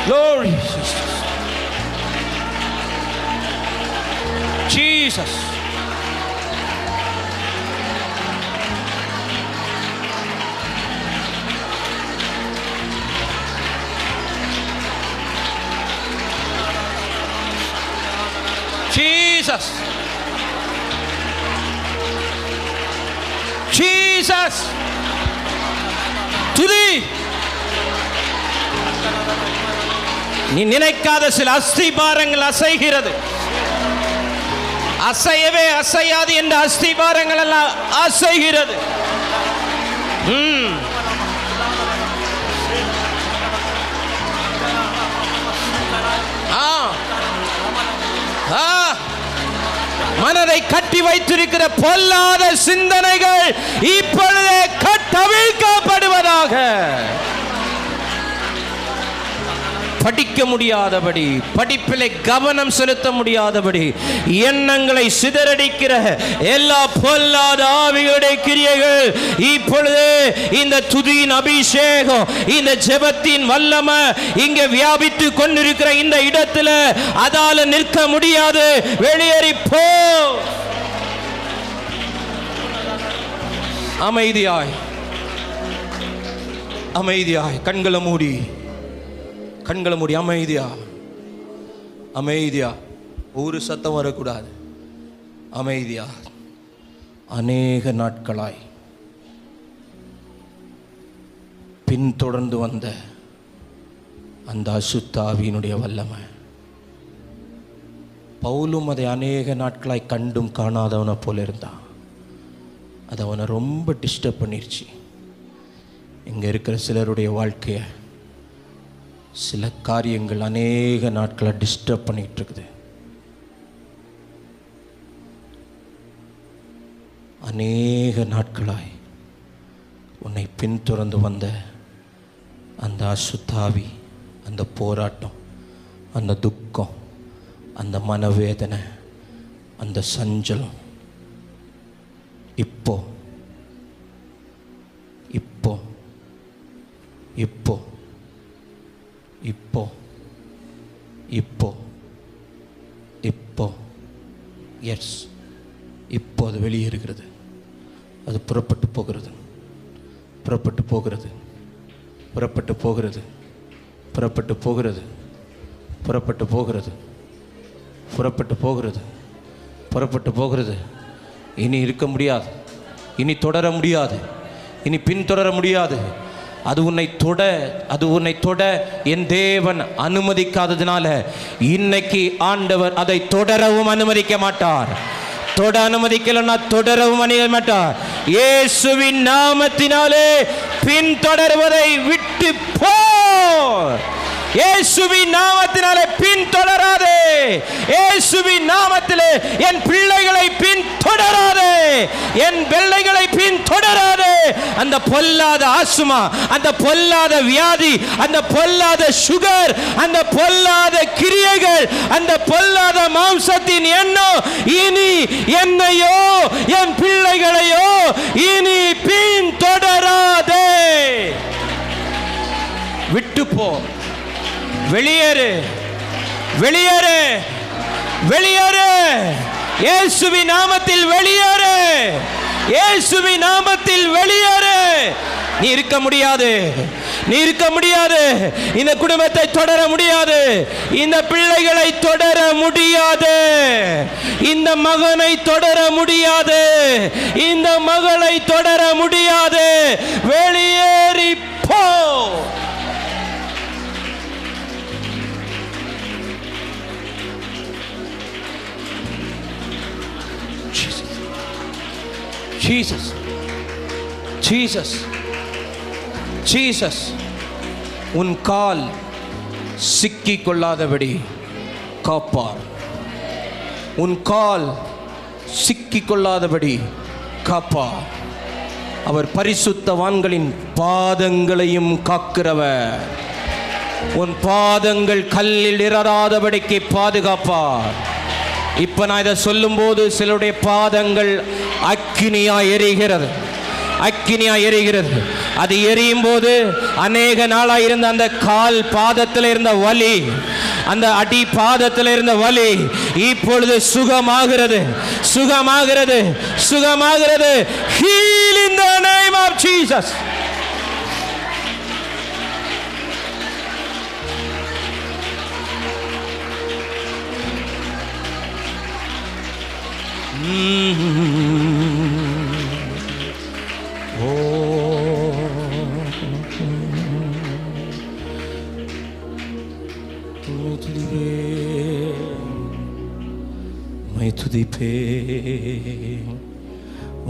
Glory Jesus. Jesus. Jesus. துதி. நீ நினைக்காத சில அஸ்திபாரங்கள் அசைகிறது. அசையவே அசையாது என்ற அஸ்திபாரங்கள் எல்லாம் அசைகிறது. மனதை கட்டி வைத்திருக்கிற பொல்லாத சிந்தனைகள் இப்பொழுதே கட்டவிழ்க்கப்படுவதாக. படிக்க முடியாதபடி, படிப்பிலே கவனம் செலுத்த முடியாதபடி எண்ணங்களை சிதறடிக்கிற எல்லா பொல்லாத ஆவிகளுடைய கிரியைகள் இப்பொழுது இந்த துதியின் அபிஷேகம், இந்த ஜெபத்தின் வல்லமை இங்கே வியாபித்து கொண்டிருக்கிற இந்த இடத்துல அதால நிற்க முடியாது. வெளியேறி போ. அமைதியாய், அமைதியாய், கண்களை மூடி, கண்களை மூடி, அமைதியா, அமைதியா, ஒரு சத்தம் வரக்கூடாது. அமைதியா. அநேக நாட்களாய் பின்தொடர்ந்து வந்த அந்த அசுத்த ஆவியினுடைய வல்லமை, பவுலும் அதை அநேக நாட்களாய் கண்டும் காணாதவனை போல இருந்தான். அது அவனை ரொம்ப டிஸ்டர்ப் பண்ணிருச்சு. இங்கே இருக்கிற சிலருடைய வாழ்க்கையை சில காரியங்கள் அநேக நாட்களை டிஸ்டர்ப் பண்ணிட்டு இருக்குது. அநேக நாட்களாய் உன்னை பின்தொடர்ந்து வந்த அந்த அசுத்தாவி, அந்த போராட்டம், அந்த துக்கம், அந்த மனவேதனை, அந்த சஞ்சலம் இப்போ இப்போ இப்போ இப்போ இப்போ இப்போ எஸ் இப்போ அது வெளியேறுகிறது. அது புறப்பட்டு போகிறது, புறப்பட்டு போகிறது, புறப்பட்டு போகிறது, புறப்பட்டு போகிறது, புறப்பட்டு போகிறது, புறப்பட்டு போகிறது, புறப்பட்டு போகிறது. இனி இருக்க முடியாது, இனி தொடர முடியாது, இனி பின்தொடர முடியாது. அது உன்னை தொட என் தேவன் அனுமதிக்காததுனால இன்னைக்கு ஆண்டவர் அதை தொடரவும் அனுமதிக்க மாட்டார். தொட அனுமதிக்கலன்னா தொடரவும் அனுமதிக்க மாட்டார். இயேசுவின் நாமத்தினாலே பின்தொடர்வதை விட்டு போ. இயேசுவின் நாமத்தினாலே பின்தொடராதே. இயேசுவின் நாமத்திலே என் பிள்ளைகளை பின்தொடராதே. என் பிள்ளைகளை பின்தொடராதே. அந்த பொல்லாத ஆஸ்மா, அந்த பொல்லாத வியாதி, அந்த பொல்லாத சுகர், அந்த பொல்லாத கிரியைகள், அந்த பொல்லாத மாம்சத்தின் எண்ணம் இனி என்னையோ என் பிள்ளைகளையோ இனி பின் தொடராதே. விட்டு போ, வெளியேறு, வெளியேறு, வெளியேறு. இயேசுவின் நாமத்தில் வெளியேறு, இயேசுவின் நாமத்தில் வெளியேறு. நீ இருக்க முடியாது, நீ இருக்க முடியாது. இந்த குடும்பத்தை தொடர முடியாது, இந்த பிள்ளைகளை தொடர முடியாது, இந்த மகனை தொடர முடியாது, இந்த மகளை தொடர முடியாது. வெளியேறி போ. Jesus, Jesus, Jesus, உன் கால் சிக்கிக் கொள்ளாதபடி காப்பார். உன் கால் சிக்கிக் கொள்ளாதபடி காப்பார். அவர் பரிசுத்தவான்களின் பாதங்களையும் காக்கிறவர். உன் பாதங்கள் கல்லில் இடராதபடிக்கு பாதுகாப்பார். இப்ப நான் இதை சொல்லும் போது சிலருடைய பாதங்கள் அக்கினியா எரிகிறது, அக்கினியா எரிகிறது. அது எரியும் போது அநேக நாளாக இருந்த அந்த கால் பாதத்தில் இருந்த வலி, அந்த அடி பாதத்தில் இருந்த வலி இப்பொழுது சுகமாகிறது, சுகமாகிறது, சுகமாகிறது. Heal in the name of Jesus. துதிப்பே,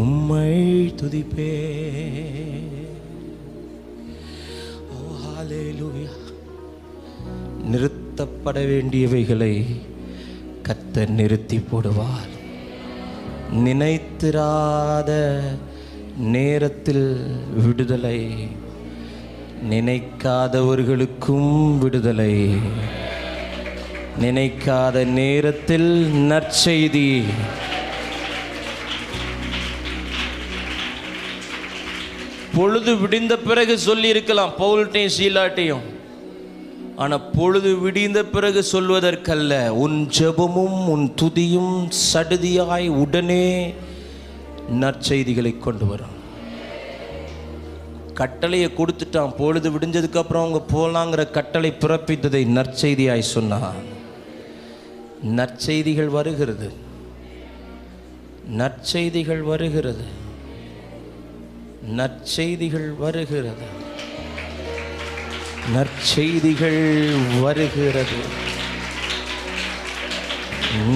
உம்மை துதிப்பே. ஓ ஹல்லேலூயா. நிறுத்தப்பட வேண்டியவைகளை கர்த்தர் நிறுத்தி போடுவார். நினைத்திராத நேரத்தில் விடுதலை, நினைக்காதவர்களுக்கும் விடுதலை, நினைக்காத நேரத்தில் நற்செய்தி. பொழுது விடிந்த பிறகு சொல்லி இருக்கலாம் பவுல்ட்டையும் சீலாட்டையும். ஆனால் பொழுது விடிந்த பிறகு சொல்வதற்கல்ல. உன் ஜெபமும் உன் துதியும் சடுதியாய் உடனே நற்செய்திகளை கொண்டு வரும். கட்டளையை கொடுத்துட்டான். பொழுது விடிஞ்சதுக்கு அப்புறம் அவங்க போலாங்கிற கட்டளை பிறப்பித்ததை நற்செய்தியாய் சொன்னான். நற்செய்திகள் வருகிறது, நற்செய்திகள் வருகிறது, நற்செய்திகள் வருகிறது, நற்செய்திகள் வருகிறது.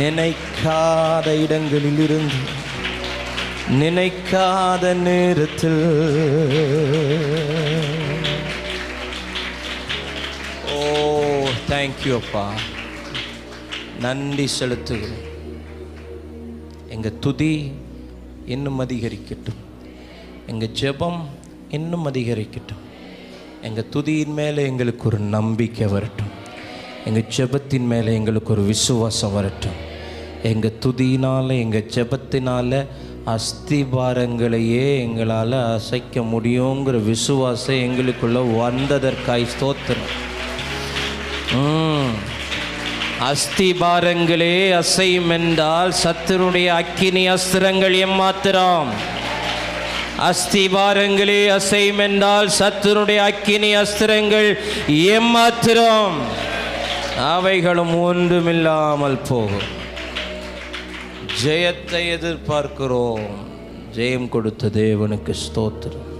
நினைக்காத இடங்களில் இருந்து, நினைக்காத நேரத்தில். ஓ தேங்க்யூ அப்பா, நன்றி செலுத்துகிறேன். எங்கள் துதி இன்னும் அதிகரிக்கட்டும், எங்கள் ஜெபம் இன்னும் அதிகரிக்கட்டும். எங்கள் துதியின் மேலே எங்களுக்கு ஒரு நம்பிக்கை வரட்டும், எங்கள் ஜெபத்தின் மேலே எங்களுக்கு ஒரு விசுவாசம் வரட்டும். எங்கள் துதியினால், எங்கள் ஜெபத்தினால் அஸ்திபாரங்களையே எங்களால் அசைக்க முடியுங்கிற விசுவாசம் எங்களுக்குள்ள வந்ததற்காய் ஸ்தோத்திரம். அஸ்திபாரங்களே அசையும் என்றால் சத்துருடைய அக்கினி அஸ்திரங்கள் எம்மாத்திரம். அஸ்திபாரங்களே அசையும் என்றால் சத்துருடைய அக்கினி அஸ்திரங்கள் எம்மாத்திரம். அவைகளும் ஒன்றுமில்லாமல் போகும். ஜெயத்தை எதிர்பார்க்கிறோம். ஜெயம் கொடுத்த தேவனுக்கு ஸ்தோத்திரம்.